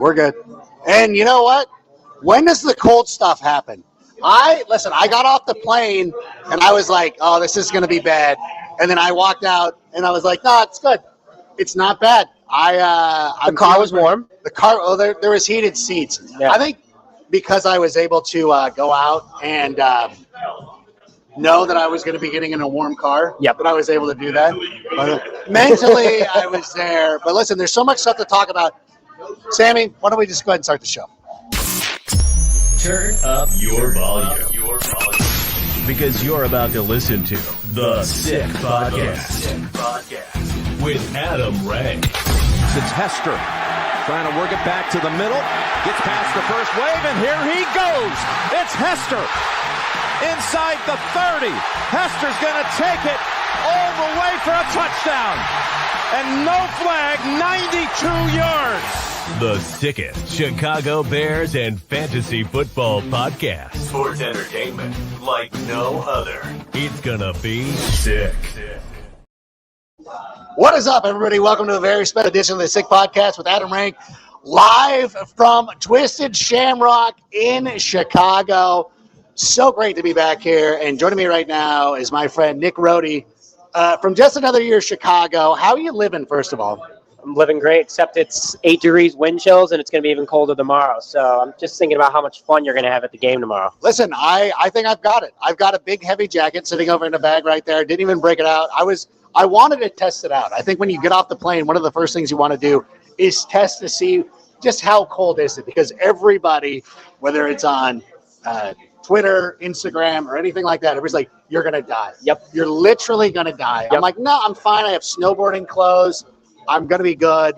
We're good. And you know what? When does the cold stuff happen? I got off the plane and I was like, oh, this is going to be bad. And then I walked out and I was like, no, it's good. It's not bad. The car was warm. The car, there was heated seats. Yeah. I think because I was able to go out and know that I was going to be getting in a warm car, that I was able to do that. Mentally, I was there. But listen, there's so much stuff to talk about. Sammy, why don't we just go ahead and start the show? Turn up your volume. Because you're about to listen to The Sick Podcast with Adam Ray. It's Hester trying to work it back to the middle. Gets past the first wave, and here he goes. It's Hester inside the 30. Hester's going to take it all the way for a touchdown. And no flag, 92 yards. The sickest Chicago Bears and fantasy football podcast. Sports entertainment like no other. It's gonna be sick. What is up, everybody? Welcome to a very special edition of the Sick Podcast with Adam Rank, live from Twisted Shamrock in Chicago. So great to be back here. And joining me right now is my friend Nick Rohde from Just Another Year Chicago. How are you living, first of all? I'm living great, except it's 8 degrees wind chills, and it's going to be even colder tomorrow. So I'm just thinking about how much fun you're going to have at the game tomorrow. Listen, I think I've got it. I've got a big, heavy jacket sitting over in the bag right there. Didn't even break it out. I wanted to test it out. I think when you get off the plane, one of the first things you want to do is test to see just how cold is it, because everybody, whether it's on Twitter, Instagram, or anything like that, everybody's like, you're going to die. Yep. You're literally going to die. Yep. I'm like, no, I'm fine. I have snowboarding clothes. I'm going to be good.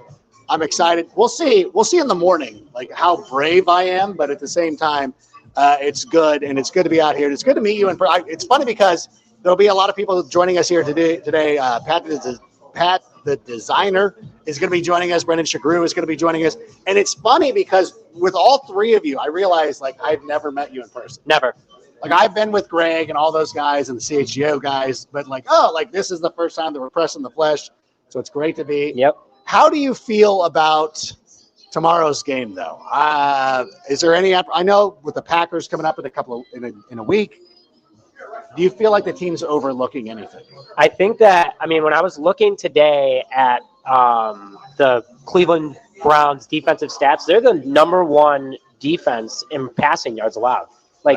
I'm excited. We'll see. We'll see in the morning, like how brave I am. But at the same time, it's good. And it's good to be out here. It's good to meet you. And it's funny because there'll be a lot of people joining us here today. Pat, the designer, is going to be joining us. Brendan Sugrue is going to be joining us. And it's funny because with all three of you, I realized like I've never met you in person. Never. Like I've been with Greg and all those guys and the CHGO guys, but this is the first time that we're pressing the flesh. So it's great to be. Yep. How do you feel about tomorrow's game, though? Is there any? I know with the Packers coming up in a week. Do you feel like the team's overlooking anything? I think that. I mean, when I was looking today at the Cleveland Browns defensive stats, they're the number one defense in passing yards allowed.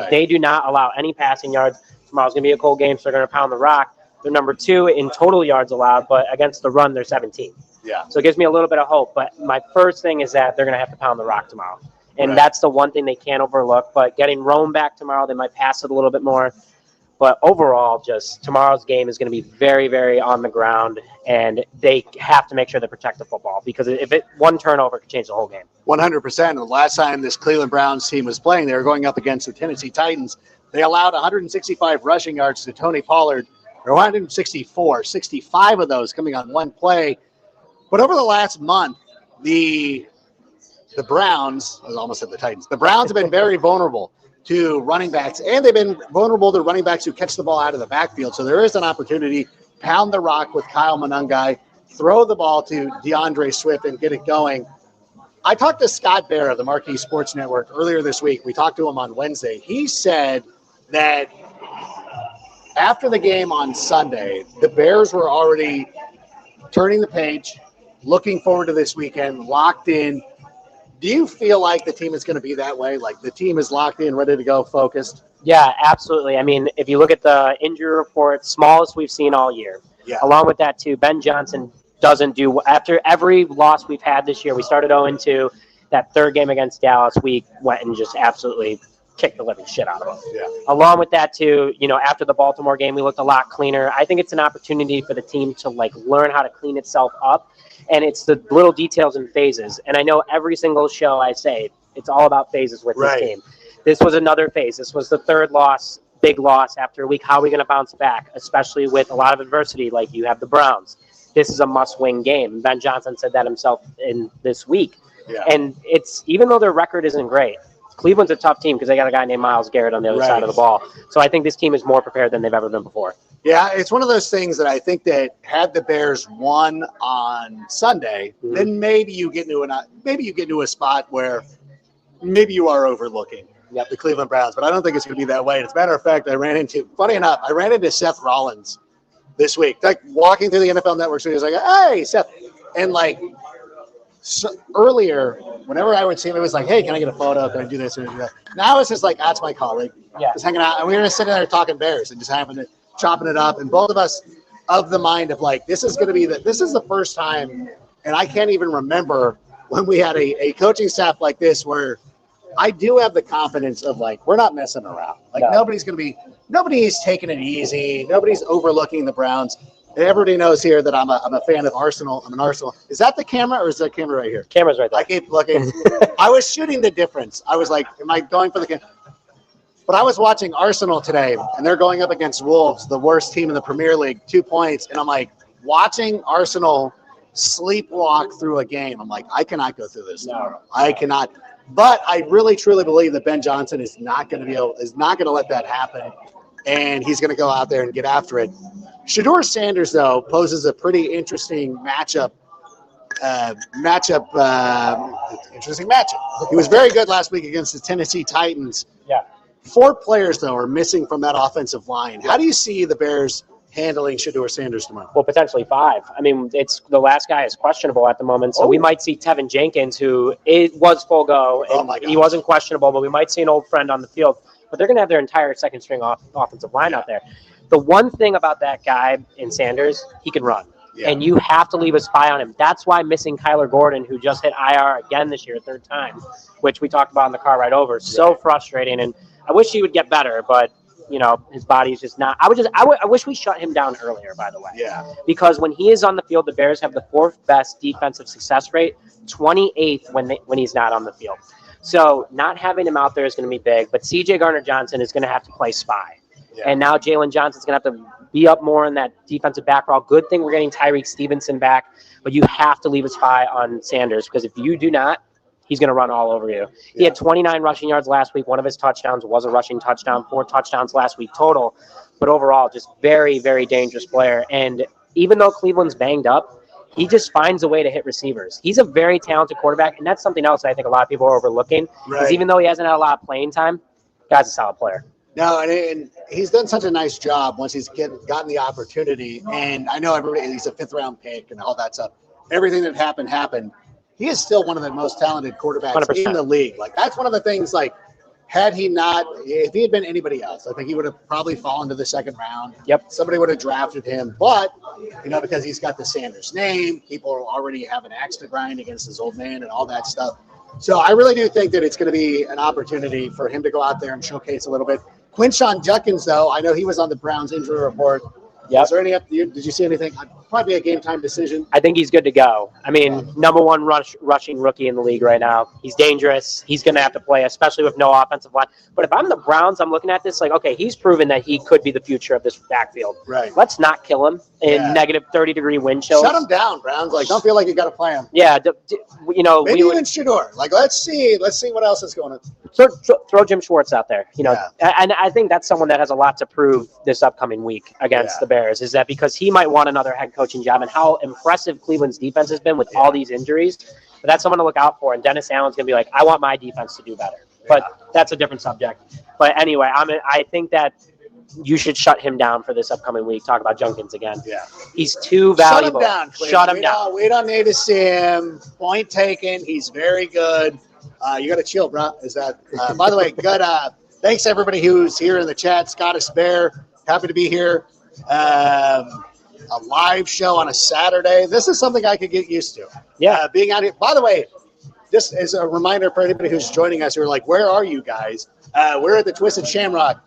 They do not allow any passing yards. Tomorrow's gonna be a cold game, so they're gonna pound the rock. They're number 2 in total yards allowed, but against the run, they're 17. Yeah. So it gives me a little bit of hope. But my first thing is that they're going to have to pound the rock tomorrow. And that's the one thing they can't overlook. But getting Rome back tomorrow, they might pass it a little bit more. But overall, just tomorrow's game is going to be very, very on the ground. And they have to make sure they protect the football. Because if one turnover could change the whole game. 100%. The last time this Cleveland Browns team was playing, they were going up against the Tennessee Titans. They allowed 165 rushing yards to Tony Pollard. 164, 65 of those coming on one play. But over the last month, the Browns, I almost said the Titans, the Browns have been very vulnerable to running backs, and they've been vulnerable to running backs who catch the ball out of the backfield. So there is an opportunity, pound the rock with Kyle Monangai, throw the ball to DeAndre Swift and get it going. I talked to Scott Bair of the Marquee Sports Network earlier this week. We talked to him on Wednesday. He said that after the game on Sunday, the Bears were already turning the page, looking forward to this weekend, locked in. Do you feel like the team is going to be that way? Like the team is locked in, ready to go, focused? Yeah, absolutely. I mean, if you look at the injury report, smallest we've seen all year. Yeah. Along with that, too, Ben Johnson doesn't do – after every loss we've had this year, we started 0-2. That third game against Dallas, we went and just absolutely – kick the living shit out of them. Yeah. Along with that, too, after the Baltimore game, we looked a lot cleaner. I think it's an opportunity for the team to, learn how to clean itself up, and it's the little details and phases. And I know every single show I say, it's all about phases with this team. This was another phase. This was the third loss, big loss after a week. How are we going to bounce back, especially with a lot of adversity like you have the Browns? This is a must-win game. Ben Johnson said that himself in this week. Yeah. And it's even though their record isn't great, Cleveland's a tough team because they got a guy named Myles Garrett on the other side of the ball. So I think this team is more prepared than they've ever been before. Yeah, it's one of those things that I think that had the Bears won on Sunday, then maybe you get into a spot where maybe you are overlooking the Cleveland Browns, but I don't think it's going to be that way. As a matter of fact, funny enough, I ran into Seth Rollins this week, like walking through the NFL Network. So he was like, "Hey, Seth," and like earlier, whenever I would see him, it was like, "Hey, can I get a photo? Can I do this or do that?" Now it's just like, "That's my colleague." Just hanging out, and we were just sitting there talking Bears and just chopping it up, and both of us of the mind of like, this is the first time, and I can't even remember when we had a coaching staff like this where I do have the confidence of like, we're not messing around. Like nobody's taking it easy. Nobody's overlooking the Browns. Everybody knows here that I'm a fan of Arsenal. I'm an Arsenal. Is that the camera or is that camera right here? Camera's right there. I keep looking. I was shooting the difference. I was like, am I going for the camera? But I was watching Arsenal today, and they're going up against Wolves, the worst team in the Premier League, 2 points. And I'm like, watching Arsenal sleepwalk through a game. I'm like, I cannot go through this. No, I cannot. But I really, truly believe that Ben Johnson is not going to let that happen, and he's going to go out there and get after it. Shedeur Sanders, though, poses a pretty interesting matchup. Interesting matchup. He was very good last week against the Tennessee Titans. Yeah. 4 players, though, are missing from that offensive line. How do you see the Bears handling Shedeur Sanders tomorrow? Well, potentially 5. I mean, it's the last guy is questionable at the moment, so we might see Tevin Jenkins, who was full go, and he wasn't questionable, but we might see an old friend on the field. But they're going to have their entire second-string offensive line out there. The one thing about that guy in Sanders, he can run. Yeah. And you have to leave a spy on him. That's why missing Kyler Gordon, who just hit IR again this year, 3rd time, which we talked about in the car ride over, so frustrating. And I wish he would get better, but his body's just not. I wish we shut him down earlier, by the way. Yeah. Because when he is on the field, the Bears have the 4th best defensive success rate, 28th when he's not on the field. So not having him out there is going to be big. But C.J. Gardner-Johnson is going to have to play spy. Yeah. And now Jalen Johnson's going to have to be up more in that defensive back role. Good thing we're getting Tyreek Stevenson back, but you have to leave a spy on Sanders because if you do not, he's going to run all over you. Yeah. He had 29 rushing yards last week. One of his touchdowns was a rushing touchdown, 4 touchdowns last week total. But overall, just very, very dangerous player. And even though Cleveland's banged up, he just finds a way to hit receivers. He's a very talented quarterback, and that's something else that I think a lot of people are overlooking. Because even though he hasn't had a lot of playing time, guy's a solid player. No, and he's done such a nice job once he's gotten the opportunity. And I know everybody, he's a 5th-round pick and all that stuff. Everything that happened. He is still one of the most talented quarterbacks 100%. In the league. Like, that's one of the things, like, if he had been anybody else, I think he would have probably fallen to the 2nd round. Yep. Somebody would have drafted him. But, because he's got the Sanders name, people already have an axe to grind against his old man and all that stuff. So I really do think that it's going to be an opportunity for him to go out there and showcase a little bit. Quinshon Judkins, though, I know he was on the Browns injury report. Yep. Is there any did you see anything? Probably a game-time decision. I think he's good to go. I mean, number 1 rushing rookie in the league right now. He's dangerous. He's going to have to play, especially with no offensive line. But if I'm the Browns, I'm looking at this like, okay, he's proven that he could be the future of this backfield. Right. Let's not kill him in negative 30-degree wind chills. Shut him down, Browns. Like, don't feel like you got to play him. Yeah. Maybe even Shedeur. Like, let's see what else is going on. Throw Jim Schwartz out there. And I think that's someone that has a lot to prove this upcoming week against the Bears. Is that because he might want another head coaching job, and how impressive Cleveland's defense has been with all these injuries. But that's someone to look out for. And Dennis Allen's going to be like, I want my defense to do better. But that's a different subject. But anyway, I think that you should shut him down for this upcoming week. Talk about Jenkins again. Yeah. He's too valuable. Shut him down. We don't need to see him. Point taken. He's very good. You got to chill, bro. Is that? By the way, good. Thanks everybody who's here in the chat. Scottish Bear, happy to be here. A live show on a Saturday. This is something I could get used to. Yeah, being out here. By the way, just as a reminder for anybody who's joining us, who are like, "Where are you guys?" We're at the Twisted Shamrock,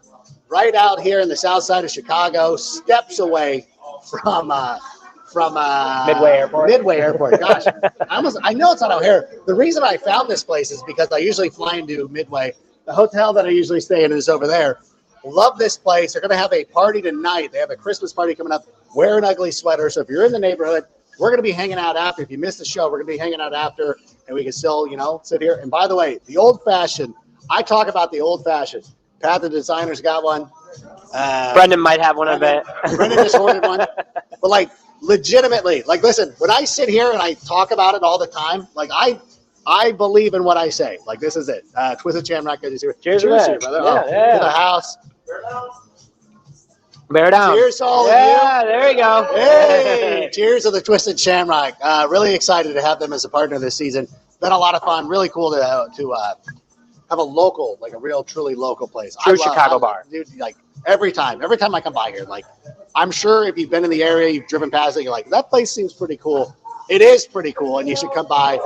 right out here in the south side of Chicago, steps away from Midway Airport. Midway Airport. Gosh, I know it's not O'Hare. The reason I found this place is because I usually fly into Midway. The hotel that I usually stay in is over there. Love this place. They're going to have a party tonight. They have a Christmas party coming up. Wear an ugly sweater. So if you're in the neighborhood, we're going to be hanging out after. If you missed the show, we're going to be hanging out after, and we can still, sit here. And by the way, the old-fashioned, I talk about the old-fashioned. Pat, the designer's got one. Brendan might have one of it. Brendan just ordered one. But, like, legitimately, like, listen, when I sit here and I talk about it all the time, like, I believe in what I say. Like, this is it. Twisted Shamrock. Cheers, Cheers, brother. Yeah. To the house. Bear down. Cheers to all of you. Yeah, there you go. Hey, cheers to the Twisted Shamrock. Really excited to have them as a partner this season. Been a lot of fun. Really cool to have a local, like a real, truly local place. True Chicago bar. Dude, like every time I come by here, like I'm sure if you've been in the area, you've driven past it, you're like, that place seems pretty cool. It is pretty cool, and you should come by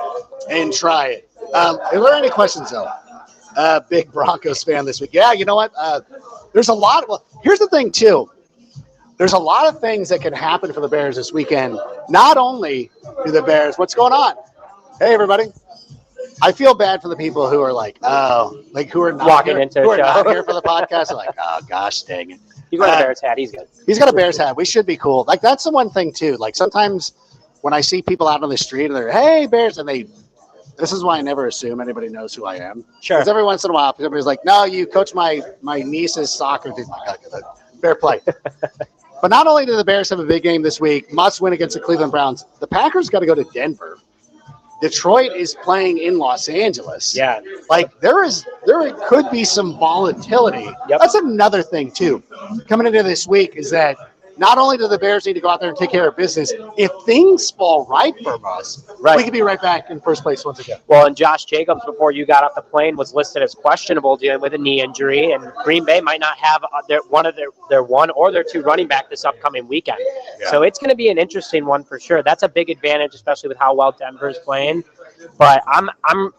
and try it. Are there any questions though? Big Broncos fan this week. Yeah, you know what? There's a lot. Well, here's the thing too. There's a lot of things that can happen for the Bears this weekend. Not only do the Bears, what's going on? Hey, everybody. I feel bad for the people who are like, who are not walking here, into who a are show. not here for the podcast. They're like, oh gosh, dang it. He's got a Bears hat. He's good. He's got a Bears hat. We should be cool. Like that's the one thing too. Like sometimes when I see people out on the street and they're, hey, Bears, and this is why I never assume anybody knows who I am. Sure. Because every once in a while, everybody's like, no, you coach my niece's soccer team. Like, fair play. But not only do the Bears have a big game this week, must win against the Cleveland Browns, the Packers got to go to Denver. Detroit is playing in Los Angeles. Yeah. Like there could be some volatility. Yep. That's another thing too. Coming into this week is that not only do the Bears need to go out there and take care of business, if things fall right for us, we could be right back in first place once again. Well, and Josh Jacobs, before you got off the plane, was listed as questionable dealing with a knee injury, and Green Bay might not have their one or their two running back this upcoming weekend. Yeah. So it's going to be an interesting one for sure. That's a big advantage, especially with how well Denver's playing. But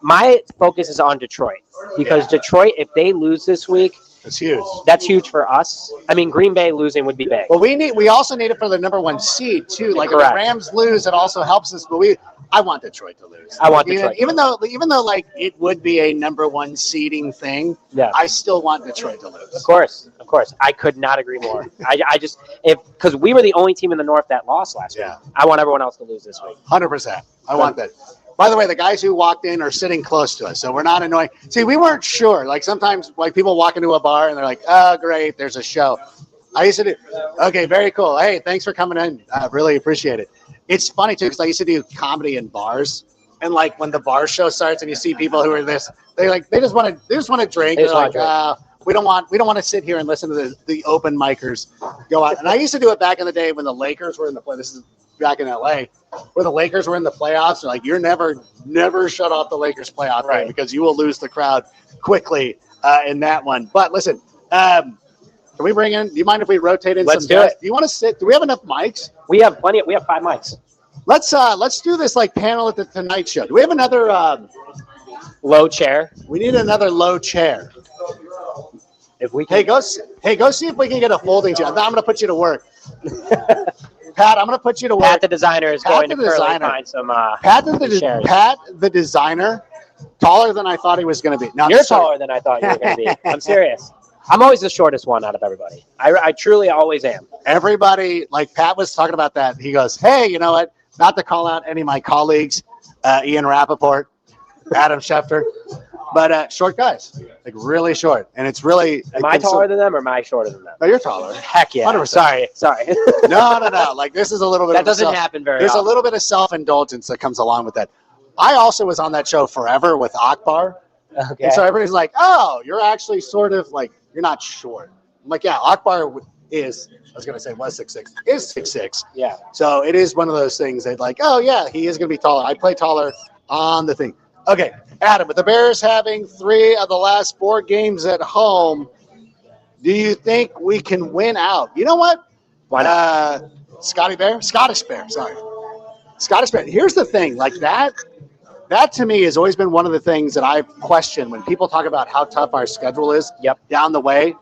my focus is on Detroit because Detroit, if they lose this week, it's huge. That's huge for us. I mean, Green Bay losing would be big. Well, we also need it for the number one seed too. Like Correct. If the Rams lose, it also helps us. But I want Detroit to lose. I want Detroit. Even though like it would be a number one seeding thing. Yeah. I still want Detroit to lose. Of course. I could not agree more. Because we were the only team in the North that lost last week. I want everyone else to lose this week. 100%. I want that. By the way, the guys who walked in are sitting close to us, so we're not annoying. See, we weren't sure. Like sometimes, like people walk into a bar and they're like, "Oh, great, there's a show." I used to do. Okay, very cool. Hey, thanks for coming in. I really appreciate it. It's funny too because I used to do comedy in bars, and like when the bar show starts and you see people who are they just want to drink. They're like, we don't want to sit here and listen to the open micers go out. And I used to do it back in the day when the Lakers were in the play. This is back in LA, where the Lakers were in the playoffs. They're like, you're never shut off the Lakers playoff game because you will lose the crowd quickly in that one. But listen, can we bring in? Do you mind if we rotate in? Let's some do guests? it. Do you want to sit? Do we have enough mics? We have plenty. We have 5 mics. Let's do this like panel at the Tonight Show. Do we have another low chair? We need another low chair. If we can. Hey, go see if we can get a folding chair. I'm going to put you to work. Pat, I'm going to put you to work. Pat the designer is going to find some Pat the designer, taller than I thought he was going to be. No, you're taller than I thought you were going to be. I'm serious. I'm always the shortest one out of everybody. I truly always am. Everybody, like Pat was talking about that. He goes, hey, you know what? Not to call out any of my colleagues, Ian Rappaport, Adam Schefter, but short guys, like really short. And it's really. Am I taller than them or am I shorter than them? No, you're taller. Heck yeah. 100%. Sorry. No. Like this is a little bit that doesn't happen very There's often. a little bit of self-indulgence that comes along with that. I also was on that show forever with Akbar. Okay. And so everybody's like, oh, you're actually sort of like, you're not short. I'm like, yeah, Akbar was 6'6", is 6'6". Yeah. So it is one of those things that like, oh yeah, he is going to be taller. I play taller on the thing. Okay, Adam, with the Bears having 3 of the last 4 games at home, do you think we can win out? You know what? Why not? Scottish Bear. Here's the thing, like that to me has always been one of the things that I've questioned when people talk about how tough our schedule is down the way.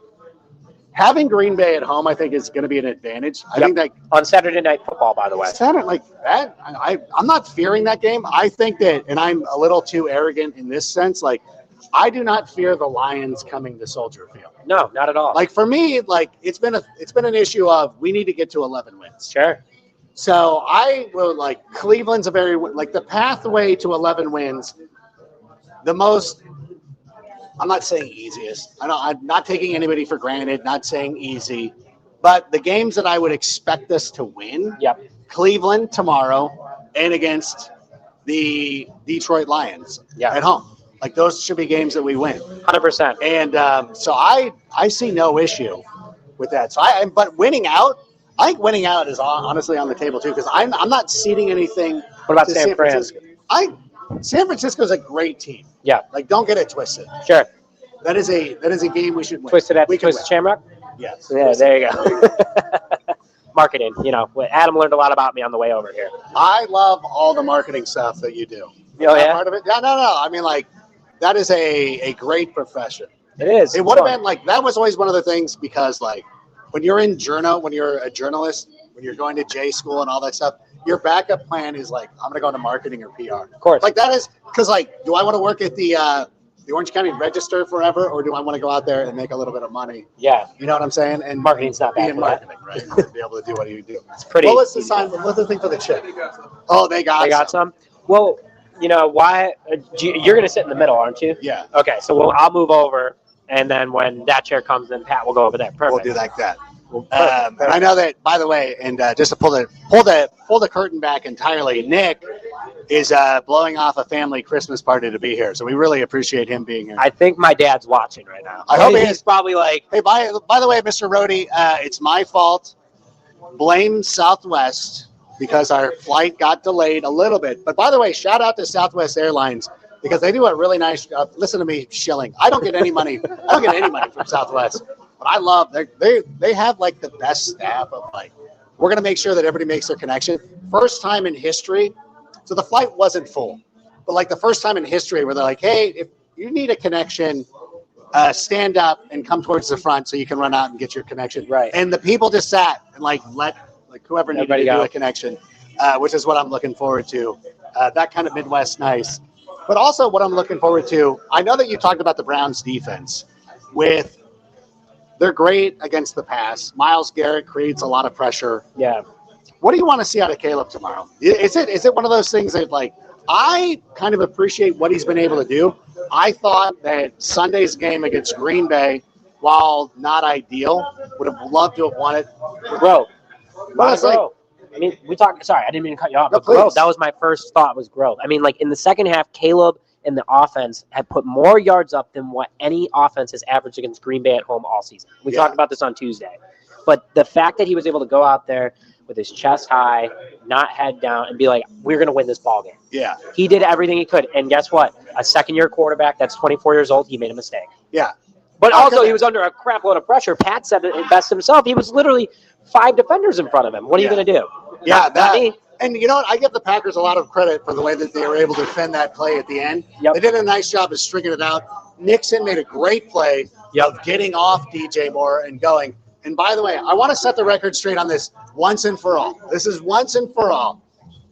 Having Green Bay at home, I think, is going to be an advantage. I think that on Saturday Night Football, by the way. Saturday, like that, I'm not fearing that game. I think that, and I'm a little too arrogant in this sense, like I do not fear the Lions coming to Soldier Field. No, not at all. Like for me, like it's been an issue of we need to get to 11 wins. Sure. So I will like Cleveland's a very like the pathway to 11 wins. The most I'm not saying easiest. I'm not taking anybody for granted, not saying easy. But the games that I would expect us to win, Yep. Cleveland tomorrow and against the Detroit Lions Yeah. at home. Like those should be games that we win. 100%. And so I see no issue with that. So but winning out, I think winning out is honestly on the table too because I'm not ceding anything. What about to San Fran? Francisco. San Francisco's a great team. Yeah. Like don't get it twisted. Sure. That is a game we should win. Twisted at we Twisted Shamrock? Yes. Yeah, there you go. Marketing, Adam learned a lot about me on the way over here. I love all the marketing stuff that you do. Oh, yeah? Part of it? Yeah, no. I mean, like, that is a great profession. It is. It would have been, like, that was always one of the things because, like, when you're a journalist, when you're going to J school and all that stuff, your backup plan is, like, I'm going to go into marketing or PR. Of course. Like, that is, because, like, do I want to work at the Orange County Register forever, or do I want to go out there and make a little bit of money? Yeah. You know what I'm saying? And marketing's not bad be in for that. marketing, right? Be able to do what you do. It's pretty. What was the sign? What's the thing for the chip? Oh, they got some. Well, why? You're going to sit in the middle, aren't you? Yeah. Okay, so I'll move over, and then when that chair comes, then Pat will go over there. Perfect. We'll do like that. Perfect. And I know that, by the way, and just to pull the curtain back entirely, Nick is blowing off a family Christmas party to be here, so we really appreciate him being here. I think my dad's watching right now. I hope he he's is. probably like, Hey, by the way, Mr. Rohde, it's my fault. Blame Southwest because our flight got delayed a little bit. But by the way, shout out to Southwest Airlines because they do a really nice job. Listen to me shilling. I don't get any money. I don't get any money from Southwest. But I love they have like the best staff of like we're gonna make sure that everybody makes their connection. First time in history, so the flight wasn't full, but like the first time in history where they're like, hey, if you need a connection, stand up and come towards the front so you can run out and get your connection. Right. And the people just sat and let whoever needed to do a connection, which is what I'm looking forward to. That kind of Midwest nice. But also what I'm looking forward to, I know that you talked about the Browns defense with they're great against the pass. Myles Garrett creates a lot of pressure. yeah. What do you want to see out of Caleb tomorrow? Is it one of those things that like I kind of appreciate what he's been able to do. I thought that Sunday's game against Green Bay, while not ideal, would have loved to have won it. Grow. Honestly, Grow. I mean, sorry, I didn't mean to cut you off, No, but grow. please. That was my first thought was grow. I mean, like in the second half, Caleb and the offense had put more yards up than what any offense has averaged against Green Bay at home all season. We talked about this on Tuesday. But the fact that he was able to go out there with his chest high, not head down, and be like, we're going to win this ball game. Yeah. He did everything he could. And guess what? A second-year quarterback that's 24 years old, he made a mistake. Yeah. But also, he was under a crap load of pressure. Pat said it best himself. He was literally 5 defenders in front of him. What are you going to do? Yeah, Not me. And you know what? I give the Packers a lot of credit for the way that they were able to defend that play at the end. Yep. They did a nice job of stringing it out. Nixon made a great play of getting off DJ Moore and going. And by the way, I want to set the record straight on this once and for all. This is once and for all.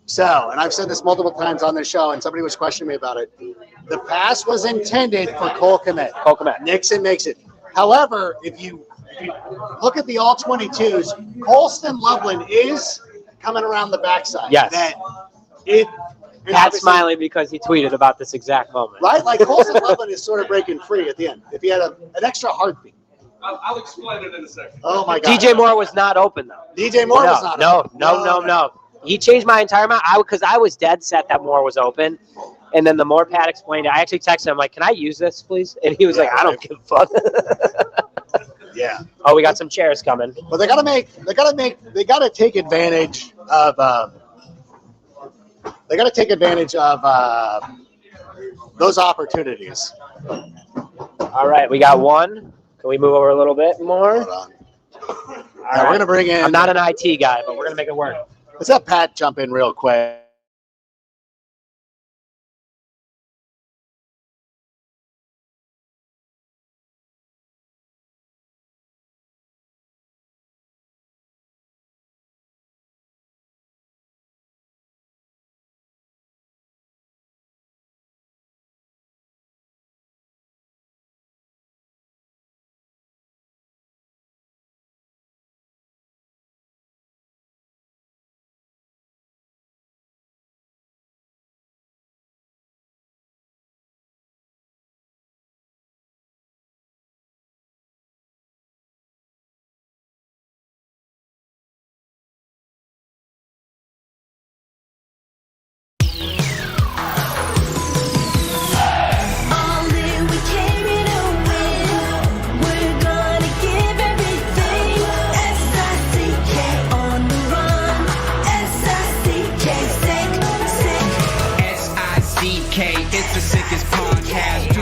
So, and I've said this multiple times on this show, and somebody was questioning me about it. The pass was intended for Cole Kmet. Cole Kmet. Nixon makes it. However, if you look at the all 22s, Colston Loveland is coming around the backside. Yes. Pat's smiling because he tweeted about this exact moment. Right? Like Colston Loveland is sort of breaking free at the end. If he had an extra heartbeat. I'll explain it in a second. Oh, my God. DJ Moore was not open, though. DJ Moore was not open. No. He changed my entire mind because I was dead set that Moore was open. And then the more Pat explained it, I actually texted him, like, can I use this, please? And he was like, I don't give a fuck. Yeah. Oh, we got some chairs coming. But they gotta take advantage of those opportunities. All right, we got one. Can we move over a little bit more? Hold on. All We're gonna bring in. I'm not an IT guy, but we're gonna make it work. Let's have Pat jump in real quick.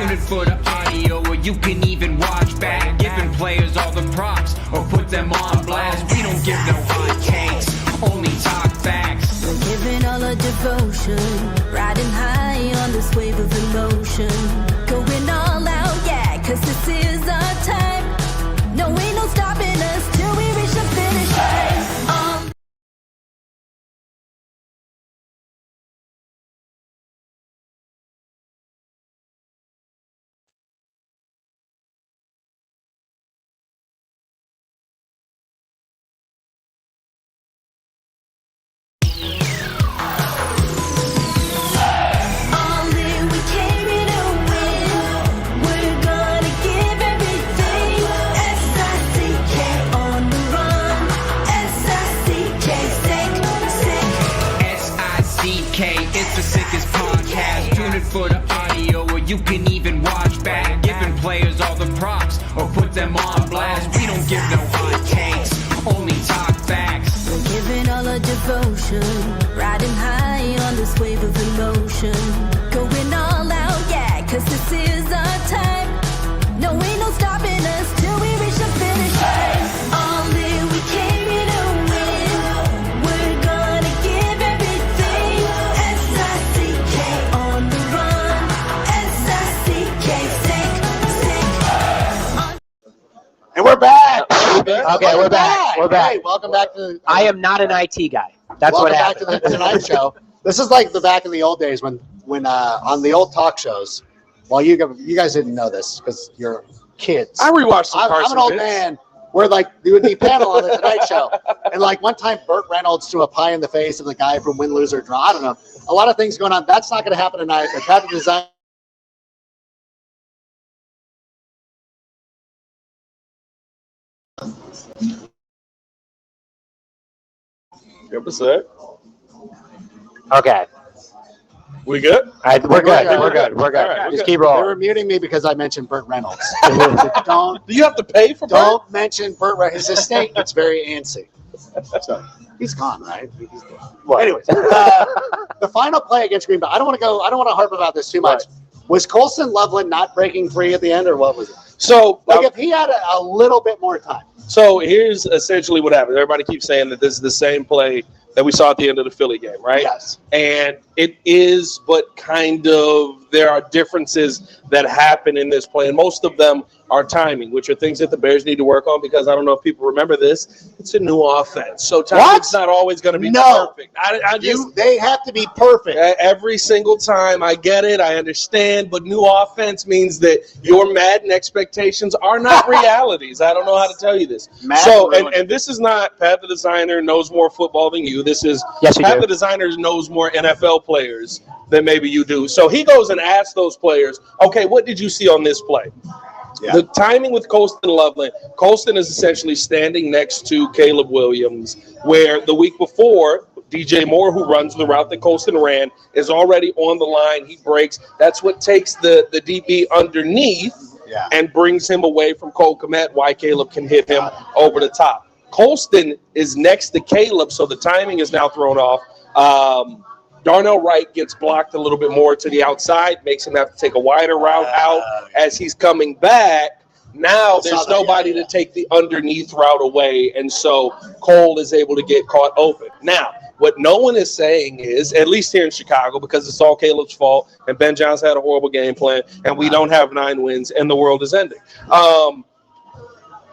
Tune it for the audio, or you can even watch back. Giving players all the props, or put them on blast. We don't give no hot takes, only talk facts. We're giving all our devotion, riding high on this wave of emotion. Going all out, yeah, 'cause this is our time. No, ain't no stopping us till we reach the finish line. It's the sickest podcast. Tune it for the audio, or you can even watch back. Giving players all the props, or put them on blast. We don't give no hot takes, only talk facts. We're giving all our devotion, riding high on this wave of emotion. Going all out, yeah, 'cause this is our time. No, ain't no stopping us till we reach the finish line. All in, we came here to win. We're gonna give everything. S-I-C-K on the run. S-I-C-K, sick. And we're back. Okay, we're back. We're back. Hey, welcome back to. I am not an IT guy. That's what welcome happened. back to the Tonight Show. This is like the back in the old days when on the old talk shows. Well, you guys didn't know this because you're kids. I rewatched some parts I'm an old of it. man. Where like there would be panel on the Tonight Show, and like one time Burt Reynolds threw a pie in the face of the guy from Win, Lose or Draw. I don't know. A lot of things going on. That's not going to happen tonight. They've had the design. Yep, what's that? Okay. We good? We're good. We're good. We're good. All right, Just okay. keep They rolling. were muting me because I mentioned Burt Reynolds. don't Do you have to pay for Burt? don't mention Burt Reynolds. His estate gets very antsy. So he's gone, right? He's gone. What? Anyways, the final play against Green Bay. I don't want to harp about this too much. Was Colson Loveland not breaking free at the end, or what was it? So, Like if he had a little bit more time. so here's essentially what happened. Everybody keeps saying that this is the same play that we saw at the end of the Philly game, right? Yes. And it is, but kind of there are differences that happen in this play, and most of them are timing, which are things that the Bears need to work on because I don't know if people remember this. It's a new offense, so timing's not always going to be perfect. They have to be perfect. Every single time. I get it. I understand. But new offense means that your Madden expectations are not realities. I don't know how to tell you this. And this is not Pat the Designer knows more football than you. This is Pat the Designer knows more NFL players than maybe you do. So he goes and asks those players, okay, what did you see on this play? Yeah. The timing with Colston Loveland, Colston is essentially standing next to Caleb Williams, where the week before, DJ Moore, who runs the route that Colston ran, is already on the line. He breaks. That's what takes the DB underneath and brings him away from Cole Kmet, why Caleb can hit him over the top. Colston is next to Caleb, so the timing is now thrown off. Darnell Wright gets blocked a little bit more to the outside, makes him have to take a wider route out as he's coming back. Now there's nobody to take the underneath route away, and so Cole is able to get caught open. Now, what no one is saying is, at least here in Chicago, because it's all Caleb's fault, and Ben Johnson had a horrible game plan, and we don't have 9 wins, and the world is ending.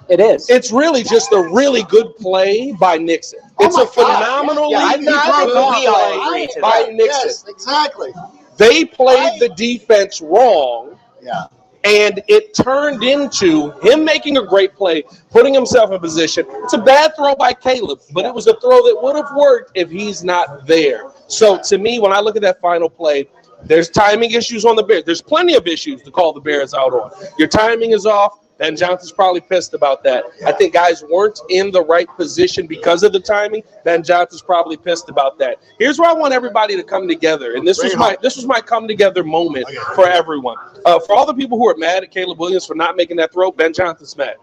It is. It's really just a really good play by Nixon. It's a phenomenally good play by Nixon. Yes, exactly. They played the defense wrong. Yeah. And it turned into him making a great play, putting himself in position. It's a bad throw by Caleb, but it was a throw that would have worked if he's not there. So to me, when I look at that final play, there's timing issues on the Bears. There's plenty of issues to call the Bears out on. Your timing is off. Ben Johnson's probably pissed about that. I think guys weren't in the right position because of the timing. Ben Johnson's probably pissed about that. Here's where I want everybody to come together, and this was my come together moment for everyone. For all the people who are mad at Caleb Williams for not making that throw, Ben Johnson's mad.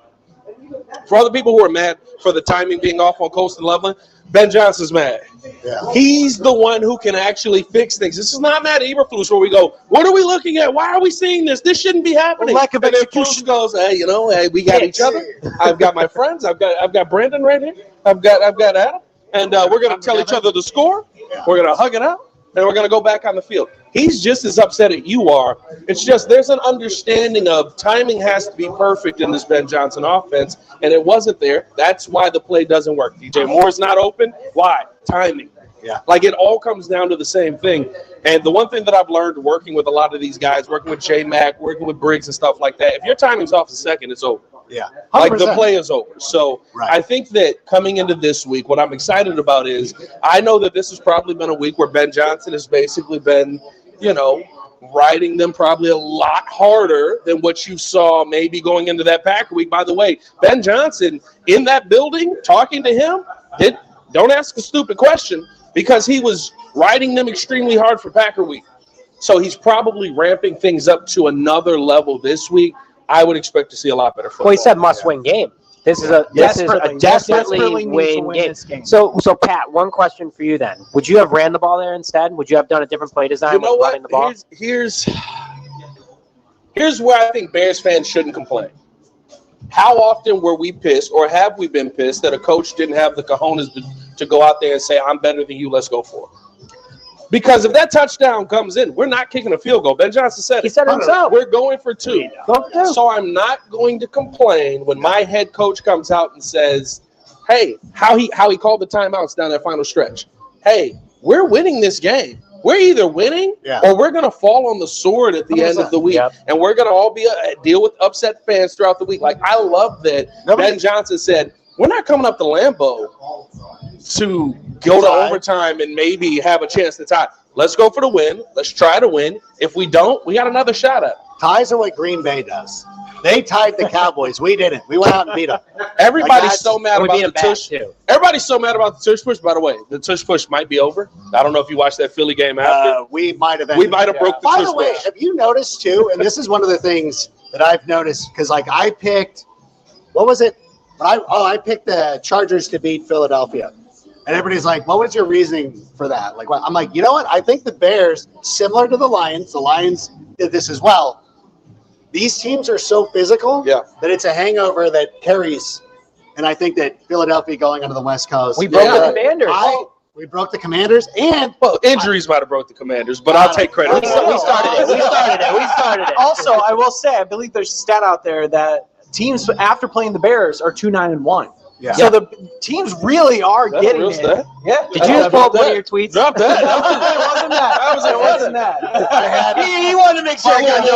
For other people who are mad for the timing being off on Coast and Loveland, Ben Johnson's mad. Yeah. He's the one who can actually fix things. This is not Matt Eberflus where we go, what are we looking at? Why are we seeing this? This shouldn't be happening. Lack of and then execution. Flus goes, hey, we got each other. I've got my friends. I've got Brandon right here. I've got Adam. And we're going to tell each other the score. We're going to hug it out. And we're going to go back on the field. He's just as upset as you are. It's just there's an understanding of timing has to be perfect in this Ben Johnson offense, and it wasn't there. That's why the play doesn't work. DJ Moore's not open. Why? Timing. Yeah. Like it all comes down to the same thing. And the one thing that I've learned working with a lot of these guys, working with J Mac, working with Briggs and stuff like that, if your timing's off a second, it's over. Yeah. 100%. Like the play is over. So Right. I think that coming into this week, what I'm excited about is I know that this has probably been a week where Ben Johnson has basically been, riding them probably a lot harder than what you saw maybe going into that Packer week. By the way, Ben Johnson in that building, talking to him, don't ask a stupid question because he was riding them extremely hard for Packer week. So he's probably ramping things up to another level this week. I would expect to see a lot better football. Well, he said must-win game. This is a desperately win game. So Pat, one question for you then: would you have ran the ball there instead? Would you have done a different play design with running the ball? Here's where I think Bears fans shouldn't complain. How often were we pissed, or have we been pissed, that a coach didn't have the cojones to go out there and say, "I'm better than you. Let's go for it." Because if that touchdown comes in, we're not kicking a field goal. Ben Johnson said it. He said it himself. We're going for 2. So I'm not going to complain when my head coach comes out and says, hey, how he called the timeouts down that final stretch. Hey, we're winning this game. We're either winning or we're going to fall on the sword at the end of the week. And we're going to all deal with upset fans throughout the week. Like, I love that Ben Johnson said, we're not coming up to Lambeau to go to overtime and maybe have a chance to tie. Let's go for the win. Let's try to win. If we don't, we got another shot at it. Ties are what Green Bay does. They tied the Cowboys. We didn't. We went out and beat them. Everybody's so mad about the tush. Too. Everybody's so mad about the tush push. By the way, the tush push might be over. I don't know if you watched that Philly game after. We might have. Broke the By tush the way, push. have you noticed too? And this is one of the things that I've noticed because, like, I picked. What was it? I picked the Chargers to beat Philadelphia. And everybody's like, what was your reasoning for that? Like, I'm like, you know what? I think the Bears, similar to the Lions did this as well. These teams are so physical that it's a hangover that carries. And I think that Philadelphia going onto the West Coast. We broke the Commanders. We broke the Commanders, and injuries might have broke the Commanders, but I'll take credit. We started it. Also, I will say, I believe there's a stat out there that teams after playing the Bears are 2-9-1. Yeah. So the teams really are getting it. Stat? Yeah. Did you just pull up one of your tweets? Drop that. It wasn't that. He wanted to make sure I got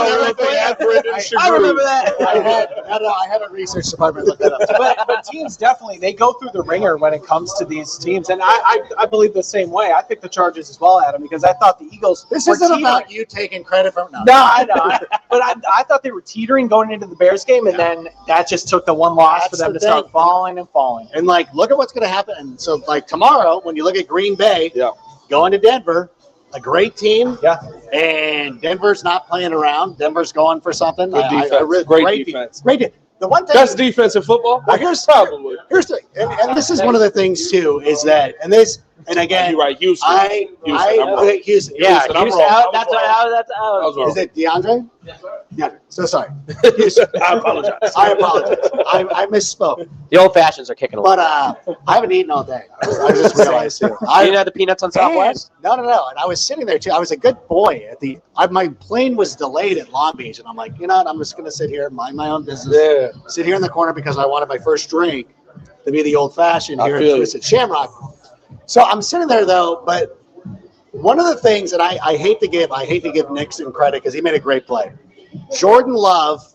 everything. I remember that. I had a research department look that up. But teams definitely, they go through the ringer when it comes to these teams. And I believe the same way. I picked the Chargers as well, Adam, because I thought the Eagles This were isn't teetering. about you taking credit from No, I know. But I thought they were teetering going into the Bears game, and then that just took the one loss for them to start falling and falling. And, like, look at what's going to happen. And so, like, tomorrow, when you look at Green Bay going to Denver, a great team. Yeah. And Denver's not playing around. Denver's going for something. Good defense. Great defense. Great defense. The one thing. Best defense in football? Well, here's the and this is one of the things too is that and again you're right. Houston. Houston. Yeah, Houston. Houston out. That's out. Wrong. Is it DeAndre? Yeah. So sorry. Houston. I apologize. I I misspoke. The old fashions are kicking a lot. But I haven't eaten all day. I just realized too. You didn't have the peanuts on Southwest? No. And I was sitting there too. I was a good boy my plane was delayed at Long Beach, and I'm like, you know what? I'm just gonna sit here, mind my own business. Yeah. Sit here in the corner because I wanted my first drink to be the old fashioned here at Twisted Shamrock. So I'm sitting there though, but one of the things that I hate to give Nixon credit because he made a great play. Jordan Love,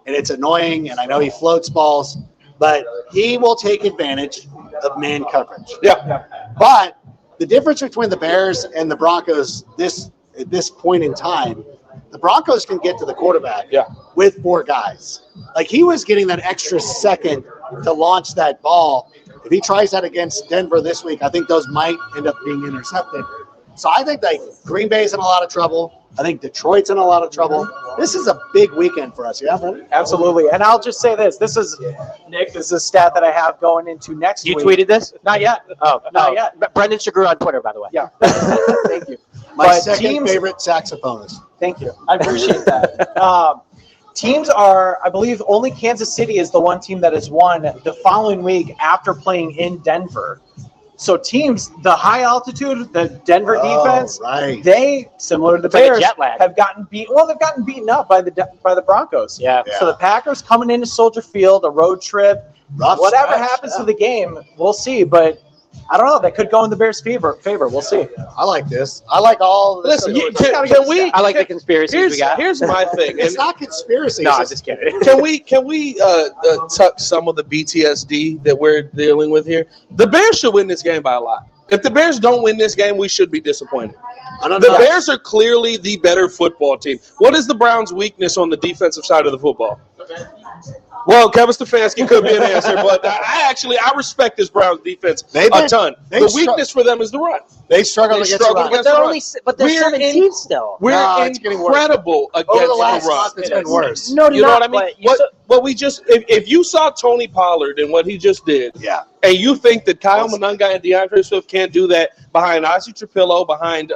and it's annoying, and I know he floats balls, but he will take advantage of man coverage. Yeah. But the difference between the Bears and the Broncos at this point in time, the Broncos can get to the quarterback with 4 guys. Like, he was getting that extra second to launch that ball. If he tries that against Denver this week, I think those might end up being intercepted. So I think that Green Bay's in a lot of trouble. I think Detroit's in a lot of trouble. This is a big weekend for us. Yeah, Brendan? Absolutely. And I'll just say this. This is, Nick, this is a stat that I have going into next week. You tweeted this? Not yet. Oh, Not yet. Brendan Sugrue on Twitter, by the way. Yeah. Thank you. My But second favorite saxophonist. Thank you. I appreciate that. Teams are, I believe, only Kansas City is the one team that has won the following week after playing in Denver. So teams, the high altitude, the Denver defense, right. they, similar to the It's like a Bears, jet lag. have gotten beat. Well, they've gotten beaten up by the Broncos. Yeah. So the Packers coming into Soldier Field, a road trip, Rough whatever stretch, happens yeah. to the game, we'll see. But I don't know. That could go in the Bears' favor. We'll see. I like this. I like all this. Listen, I like the conspiracies we got. Here's my thing. It's not conspiracy. No, it's I'm just- just kidding. Can we tuck some of the BTSD that we're dealing with here? The Bears should win this game by a lot. If the Bears don't win this game, we should be disappointed. The Bears are clearly the better football team. What is the Browns' weakness on the defensive side of the football? Well, Kevin Stefanski could be an answer, but I respect this Browns defense a ton. The weakness for them is the run. They struggle against the run. But they're 17 still. We're it's getting worse. incredible against Over the last the run. month, it's been worse. No, You know what I mean? What we just if you saw Tony Pollard and what he just did, Yeah. and you think that Kyle Monunga and DeAndre Swift can't do that behind Ozzie Trapillo, behind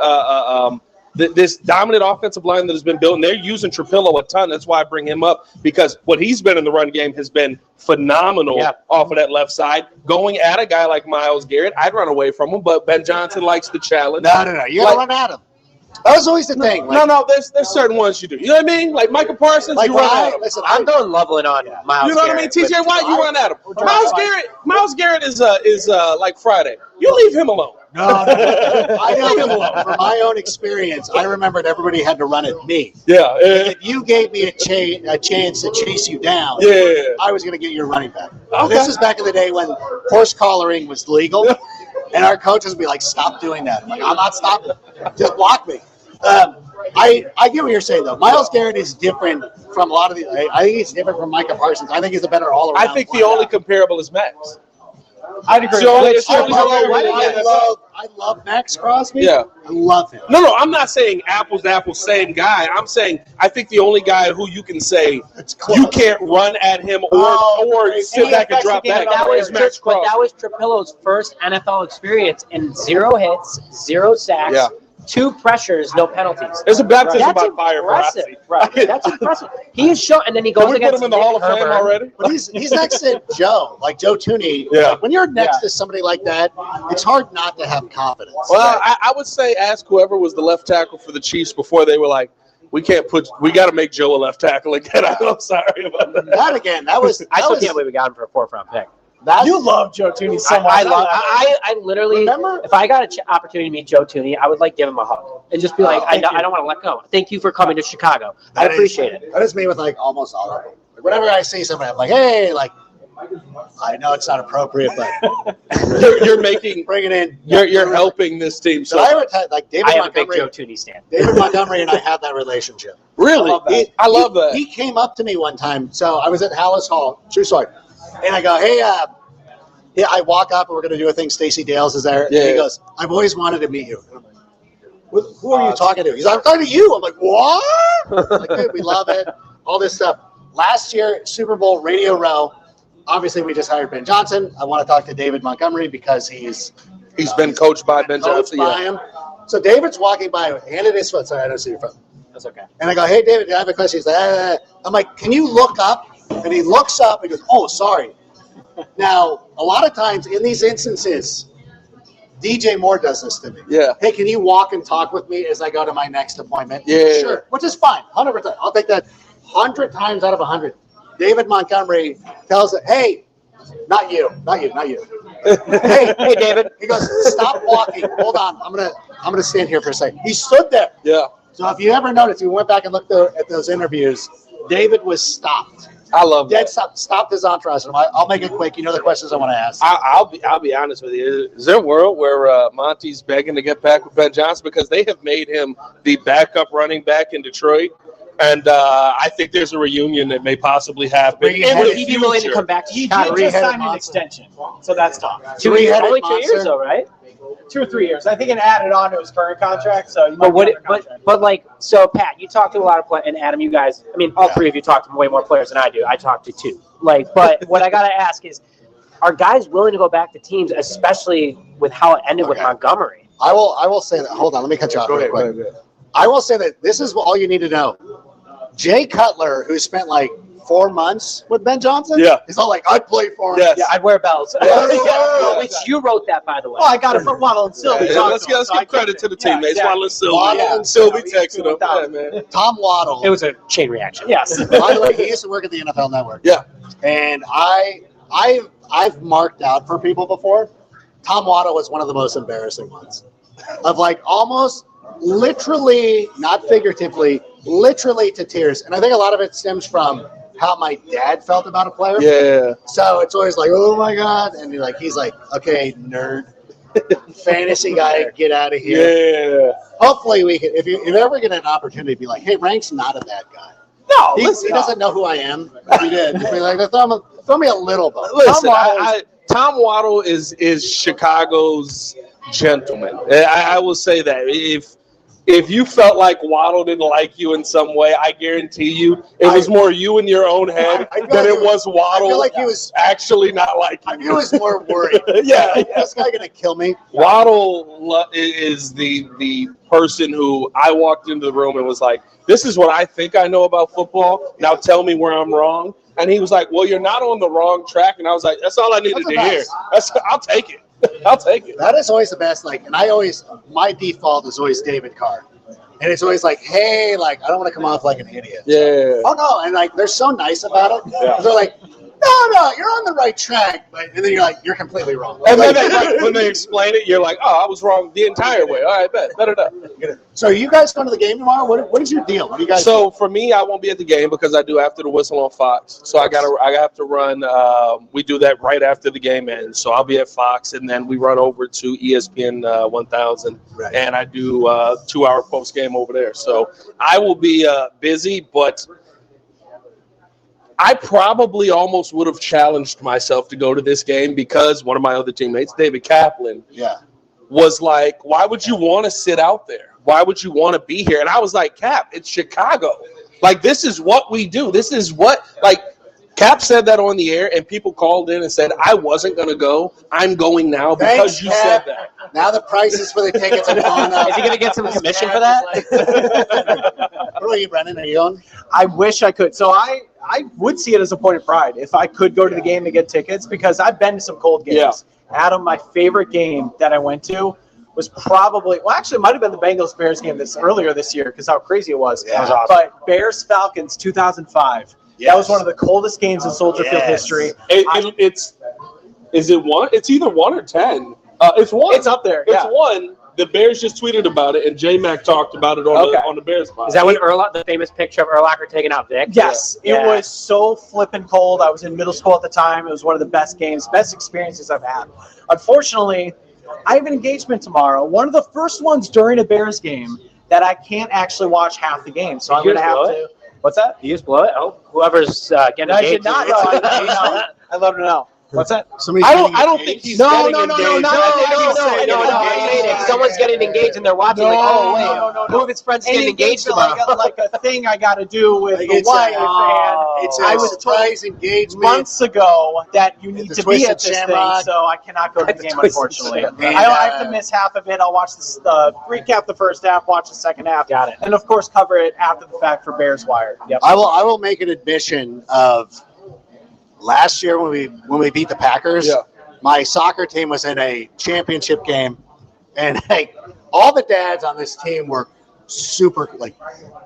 this dominant offensive line that has been built, and they're using Trapillo a ton. That's why I bring him up, because what he's been in the run game has been phenomenal off of that left side. Going at a guy like Myles Garrett, I'd run away from him, but Ben Johnson likes the challenge. No. You gotta run at him. That was always the thing. No. There's certain ones you do. You know what I mean? Like Michael Parsons, Like you run at him. listen, I'm going Loveland on Myles. You know what I mean? TJ Watt, you run at him. Myles Garrett is like Friday. You leave him alone. No. I know. From my own experience, I remembered everybody had to run at me. Yeah. If you gave me a chance to chase you down, I was going to get your running back. Okay. This is back in the day when horse collaring was legal, and our coaches would be like, "Stop doing that." I'm like, I'm not stopping. Just block me. I get what you're saying, though. Myles Garrett is different from a lot of the. I think he's different from Micah Parsons. I think he's a better all-around. I think the only comparable is Max. I'd agree. I love Max Crosby. Yeah. I love him. No, I'm not saying apples to apples, same guy. I'm saying I think the only guy who you can say you can't run at him or sit back and drop back is Max Crosby. But that was Trapillo's first NFL experience, and 0 hits, 0 sacks, 2 pressures, no penalties. There's a baptism That's by fire, impressive. Right? That's impressive. He is shown, and then he goes Can we put against him in the Hall of Fame Herbert. already? But he's next to Joe, like Joe Tooney. Yeah. Like, when you're next to somebody like that, it's hard not to have confidence. Well, I would say ask whoever was the left tackle for the Chiefs before they were like, we got to make Joe a left tackle again. I'm sorry about that. That again, that was. I still can't believe we got him for a 4th-round pick. You love Joe Tooney so much. I literally, Remember? if I got an opportunity to meet Joe Tooney, I would give him a hug and just be like, I don't want to let go. Thank you for coming to Chicago. I appreciate it. That is me with like almost all of them. Like, whenever I see somebody, I'm like, hey, like, I know it's not appropriate, but you're making bring it in. You're helping this team. So I would like David I am a big Montgomery. Joe Tooney stan. David Montgomery and I have that relationship. Really, I love that. He came up to me one time. So I was at Hallis Hall. True story. And I go, hey, I walk up and we're going to do a thing. Stacey Dales is there. Yeah. And he goes, I've always wanted to meet you. And I'm like, who are you talking to? He's like, I'm talking to you. I'm like, what? Like, dude, we love it. All this stuff. Last year, Super Bowl Radio Row. Obviously, we just hired Ben Johnson. I want to talk to David Montgomery because he's been coached by Ben Johnson. By him. So David's walking by, handed his foot. Sorry, I don't see your phone. That's okay. And I go, hey, David, I have a question. He's like, I'm like, can you look up? And he looks up and goes, oh, sorry. Now, a lot of times in these instances, DJ Moore does this to me. Yeah. Hey, can you walk and talk with me as I go to my next appointment? Yeah. Sure. Which is fine. 100%. I'll take that 100 times out of 100. David Montgomery tells it, hey, not you. hey, David. He goes, stop walking. Hold on. I'm gonna stand here for a second. He stood there. Yeah. So if you ever noticed, we went back and looked at those interviews, David was stopped. I love that. Stopped his entourage. I'll make it quick. You know the questions I want to ask. I'll be honest with you. Is there a world where Monty's begging to get back with Ben Johnson because they have made him the backup running back in Detroit? And I think there's a reunion that may possibly happen. Would he be willing to come back to He Chicago? did just sign an extension, so that's tough. Only 2 years, though, right? 2 or 3 years. I think it added on to his current contract. So, you But so Pat, you talk to a lot of players, and Adam, you guys, I mean, all three of you talk to way more players than I do. I talk to 2. But what I gotta ask is, are guys willing to go back to teams, especially with how it ended with Montgomery? I will say that. Hold on, let me cut you off real quick. I will say that this is all you need to know. Jay Cutler, who spent like 4 months with Ben Johnson, he's all like, I'd play for him. Yes. Yeah, I'd wear bells. Which you wrote that, by the way. Oh, I got it from Waddle and Sylvie. Let's give credit to the teammates. Waddle and Sylvie. Waddle and Sylvie texted him. Yeah, man. Tom Waddle. It was a chain reaction. Yes. By the way, he used to work at the NFL Network. Yeah. And I've marked out for people before. Tom Waddle was one of the most embarrassing ones. Of like almost literally, not figuratively, literally to tears. And I think a lot of it stems from how my dad felt about a player. Yeah. So it's always like, oh my God. And he's like, okay, nerd. Fantasy guy, get out of here. Yeah. Hopefully we can, if you ever get an opportunity, be like, hey, Rank's not a bad guy. No, He doesn't know who I am. If he did, he'd be like, throw me a little bit. Listen, Tom Waddle is Chicago's gentleman. I will say that. If you felt like Waddle didn't like you in some way, I guarantee you it was more you in your own head than it was Waddle. I feel like he was actually not like you. He was more worried. Yeah. This guy gonna kill me. Waddle is the person who I walked into the room and was like, this is what I think I know about football. Now tell me where I'm wrong. And he was like, well, you're not on the wrong track. And I was like, that's all I needed to hear. I'll take it. I'll take it. That is always the best. My default is always David Carr. And it's always like, hey, I don't want to come off like an idiot. Yeah. Oh, no. And, they're so nice about it. Yeah. They're like, no, you're on the right track. And then you're like, you're completely wrong. And then when they explain it, you're like, oh, I was wrong the entire way. All right, better enough. So are you guys going to the game tomorrow? What is your deal? What do you guys do? For me, I won't be at the game because I do after the whistle on Fox. So I have to run. We do that right after the game ends. So I'll be at Fox, and then we run over to ESPN 1000, and I do 2-hour post game over there. So I will be busy, but I probably almost would have challenged myself to go to this game because one of my other teammates, David Kaplan, was like, why would you want to sit out there? Why would you want to be here? And I was like, Cap, it's Chicago. This is what we do. This is what, Cap said that on the air, and people called in and said, I wasn't going to go. I'm going now because you said that. Now the prices for the tickets have gone up. Is he going to get some commission for that? What about you, Brendan? Are you going? I wish I could. So I would see it as a point of pride if I could go to the game and get tickets because I've been to some cold games. Yeah. Adam, my favorite game that I went to was probably, it might have been the Bengals-Bears game earlier this year because how crazy it was. Yeah. Awesome. But Bears-Falcons 2005. Yes. That was one of the coldest games in Soldier Field history. Is it one? It's either 1 or 10. It's 1. It's up there. It's 1. The Bears just tweeted about it, and J-Mac talked about it on the Bears podcast. Is that when the famous picture of Urlacher taking out Vic? Yes. It was so flippin' cold. I was in middle school at the time. It was one of the best experiences I've had. Unfortunately, I have an engagement tomorrow. One of the first ones during a Bears game that I can't actually watch half the game. So I'm going to have to. What's that? You just blow it? Oh, whoever's getting engaged. I did not know. I'd love to know. What's that? I don't think he's getting engaged. No. Someone's getting engaged and they're watching who of his friends getting engaged tomorrow? Like a thing I got to do with the wife. I was surprised engagement months ago that you need to be at this Shamrock. thing, so I cannot go to the game, unfortunately. I have to miss half of it. I'll watch recap the first half, watch the second half. Got it. And, of course, cover it after the fact for Bears Wire. Yep. I will make an admission of last year when we beat the Packers. My soccer team was in a championship game, and all the dads on this team were super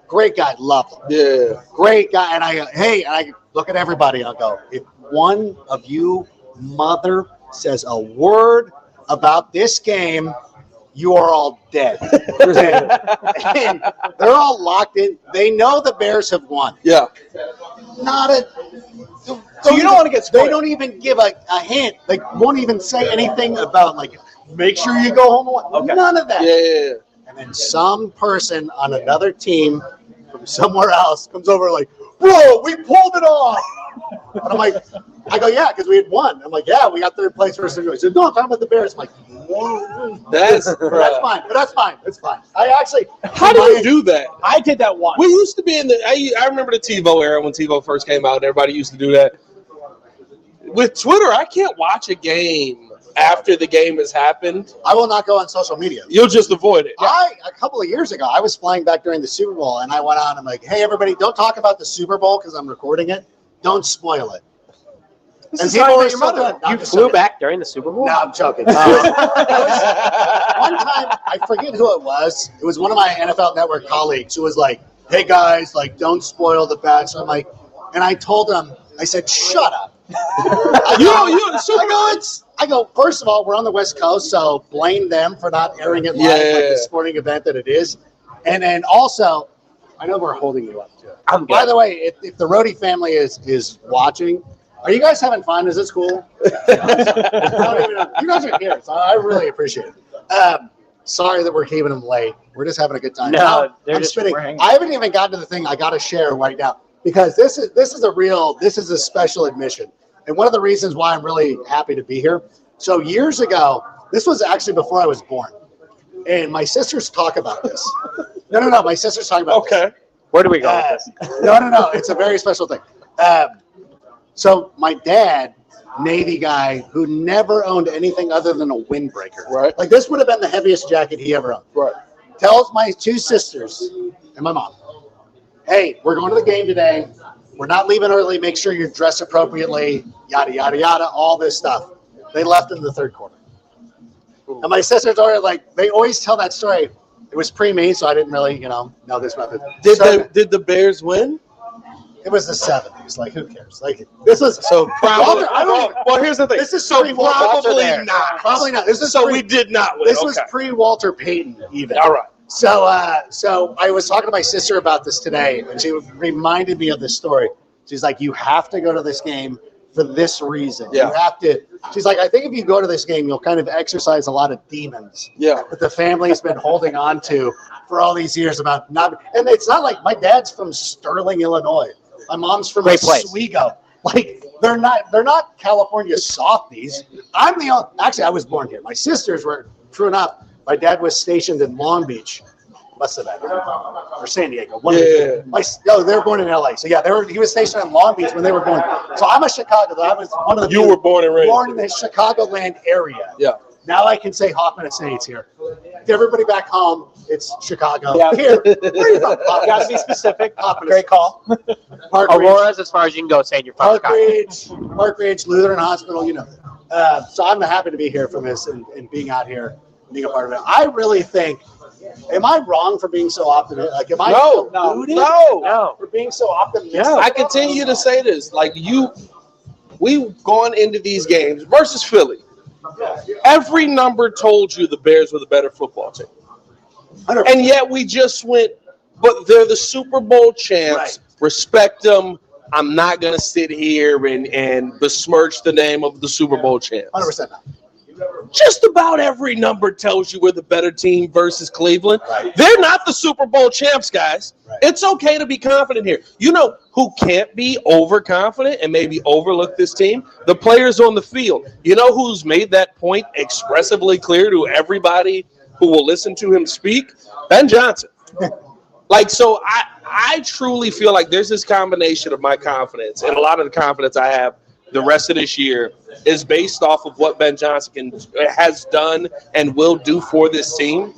great guy, love them. Yeah, great guy. And I look at everybody. I'll go, if one of you mother says a word about this game, you are all dead. And they're all locked in. They know the Bears have won. Yeah. So you don't want to get spoiled. They don't even give a hint. They won't even say anything about make sure you go home. Okay. None of that. Yeah. And then some person on another team from somewhere else comes over bro, we pulled it off. And I go, yeah, because we had won. I'm like, yeah, we got third place versus. He said, no, I'm talking about the Bears. I'm like, That's fine. But that's fine. It's fine. I actually. How do you do that? I did that once. We used to be in the. I remember the TiVo era when TiVo first came out. Everybody used to do that. With Twitter, I can't watch a game after the game has happened. I will not go on social media. You'll just avoid it. A couple of years ago, I was flying back during the Super Bowl, and I went on. I'm like, hey, everybody, don't talk about the Super Bowl because I'm recording it. Don't spoil it. And people were so good. You flew back during the Super Bowl? No, I'm joking. One time, I forget who it was. It was one of my NFL Network colleagues who was like, hey, guys, like, don't spoil the bets. So I'm like, and I told him, I said, shut up. I go, first of all, we're on the West Coast, so blame them for not airing it live like the sporting event that it is. And then also, I know we're holding you up too. By the way, if the Rohde family is watching, are you guys having fun? Is this cool? You guys are here, so I really appreciate it. Sorry that we're keeping them late. We're just having a good time. No, I'm spitting. I haven't even gotten to the thing I got to share right now because this is a special admission. And one of the reasons why I'm really happy to be here. So years ago, this was actually before I was born. And my sisters talk about this. No. My sisters talk about this. Where do we go with this? No. It's a very special thing. So my dad, Navy guy, who never owned anything other than a windbreaker. Right. Like this would have been the heaviest jacket he ever owned. Right. Tells my two sisters and my mom, hey, we're going to the game today. We're not leaving early. Make sure you're dressed appropriately, yada, yada, yada, all this stuff. They left in the third quarter. And my sisters are like, they always tell that story. It was pre-me, so I didn't really, know this method. Did the Bears win? It was the 70s. Like, who cares? Like, this was so probably. Well, here's the thing. This is so probably not. Probably not. This is we did not win. This was pre-Walter Payton, even. All right. So I was talking to my sister about this today, and she reminded me of this story. She's like, you have to go to this game for this reason. Yeah. You have to. She's like, I think if you go to this game, you'll kind of exercise a lot of demons. Yeah. That the family's been holding on to for all these years about not. And it's not like my dad's from Sterling, Illinois. My mom's from Oswego. Like they're not California softies. I'm the only. Actually, I was born here. My sisters were. True enough. My dad was stationed in Long Beach. Must have been. Or San Diego. They were born in LA. So yeah, he was stationed in Long Beach when they were born. So I'm a Chicago. I was one of the You were born and raised. Born in the Chicagoland area. Yeah. Now I can say Hoffman Estates here. To everybody back home, it's Chicago. Yeah. Here. Where are you from? Got to be specific. Hoffman Great call. Aurora's as far as you can go saying you're from Chicago. Park Ridge, Lutheran Hospital, So I'm happy to be here from this and being out here, being a part of it. I really think, am I wrong for being so optimistic? Like, am I deluded? No. For being so optimistic? No. I continue to say this. Like we've gone into these games versus Philly. Every number told you the Bears were the better football team. 100%. And yet we just went, but they're the Super Bowl champs. Right. Respect them. I'm not going to sit here and besmirch the name of the Super Bowl champs. 100%. Just about every number tells you we're the better team versus Cleveland. Right. They're not the Super Bowl champs, guys. Right. It's okay to be confident here. You know who can't be overconfident and maybe overlook this team? The players on the field. You know who's made that point expressively clear to everybody who will listen to him speak? Ben Johnson. So I truly feel like there's this combination of my confidence and a lot of the confidence I have the rest of this year is based off of what Ben Johnson has done and will do for this team.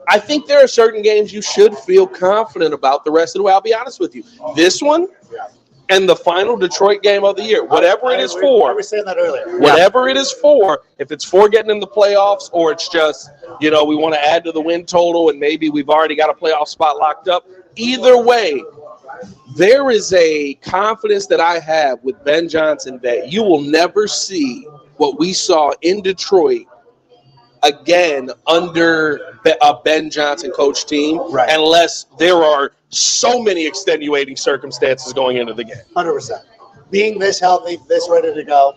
I think there are certain games you should feel confident about the rest of the way. I'll be honest with you. This one and the final Detroit game of the year, whatever it is for. I was saying that earlier. Whatever it is for, if it's for getting in the playoffs or it's just, we want to add to the win total and maybe we've already got a playoff spot locked up. Either way, there is a confidence that I have with Ben Johnson that you will never see what we saw in Detroit again under a Ben Johnson coach team, unless there are so many extenuating circumstances going into the game. 100%. Being this healthy, this ready to go,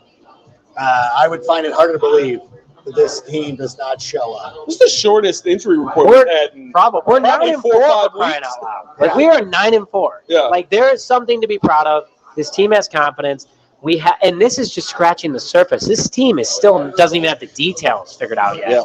I would find it harder to believe that this team does not show up. This is the shortest injury report we've had in We're 9-4 4 or 5 crying weeks. out loud. We are 9-4. Yeah. Like there is something to be proud of. This team has confidence. and this is just scratching the surface. This team is still doesn't even have the details figured out yet. Yeah.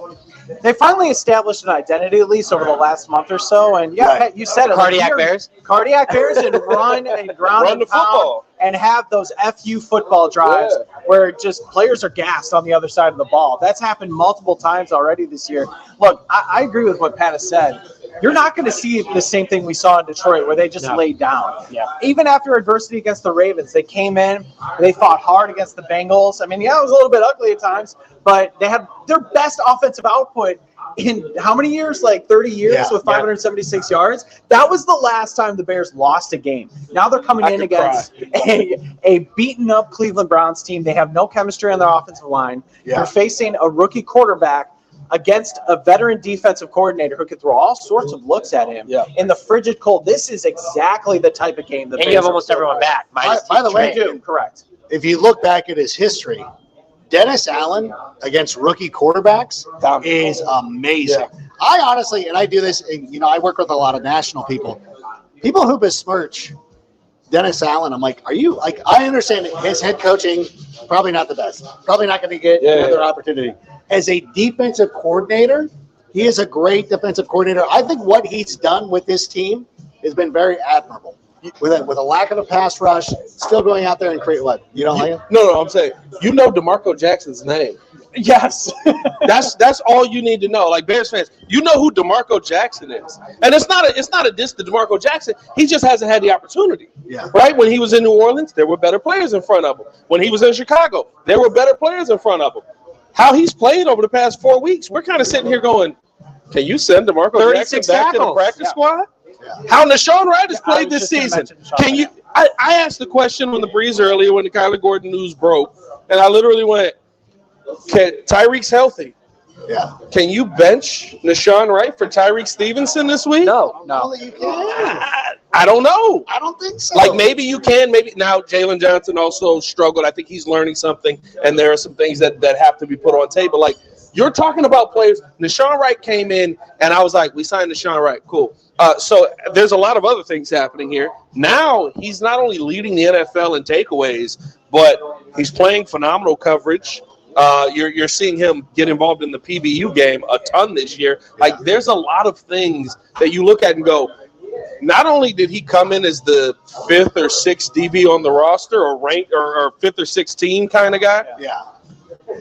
They finally established an identity, at least over the last month or so. And Pat, you said it. Cardiac Bears and run and ground Run and the pound football. and have those FU football drives where just players are gassed on the other side of the ball. That's happened multiple times already this year. Look, I agree with what Pat has said. You're not going to see the same thing we saw in Detroit where they just laid down. Yeah. Even after adversity against the Ravens, they came in, they fought hard against the Bengals. I mean, it was a little bit ugly at times, but they had their best offensive output in how many years? Like 30 years with 576 yards. That was the last time the Bears lost a game. Now they're coming in against a beaten up Cleveland Browns team. They have no chemistry on their offensive line. They're facing a rookie quarterback against a veteran defensive coordinator who could throw all sorts of looks at him in the frigid cold. This is exactly the type of game that and you have almost everyone back. By the way, correct. If you look back at his history, Dennis Allen against rookie quarterbacks is amazing. Yeah. I honestly, and I do this, and, I work with a lot of national people who besmirch Dennis Allen. I'm like, are you like? I understand his head coaching probably not the best. Probably not going to get another opportunity. As a defensive coordinator, he is a great defensive coordinator. I think what he's done with this team has been very admirable. With a lack of a pass rush, still going out there and create what? You don't like him? No, I'm saying DeMarco Jackson's name. Yes. that's all you need to know. Like Bears fans, you know who DeMarco Jackson is. And it's not a diss to DeMarco Jackson. He just hasn't had the opportunity. Yeah. Right? When he was in New Orleans, there were better players in front of him. When he was in Chicago, there were better players in front of him. How he's played over the past 4 weeks, we're kind of sitting here going, can you send DeMarco Jackson back to the practice squad? Yeah. How Nashawn Wright has played this season. Can you? I asked the question on the breeze earlier when the Kyler Gordon news broke, and I literally went, Tyreek's healthy. Yeah. Can you bench Nashawn Wright for Tyreek Stevenson this week? No. You can. I don't know. I don't think so. Like maybe you can. Maybe now Jalen Johnson also struggled. I think he's learning something, and there are some things that have to be put on table. Like you're talking about players. Nashawn Wright came in, and I was like, we signed Nashawn Wright. Cool. So there's a lot of other things happening here. Now he's not only leading the NFL in takeaways, but he's playing phenomenal coverage. You're seeing him get involved in the PBU game a ton this year. Like there's a lot of things that you look at and go, not only did he come in as the 5th or 6th DB on the roster or ranked or 5th or 16 kind of guy. Yeah.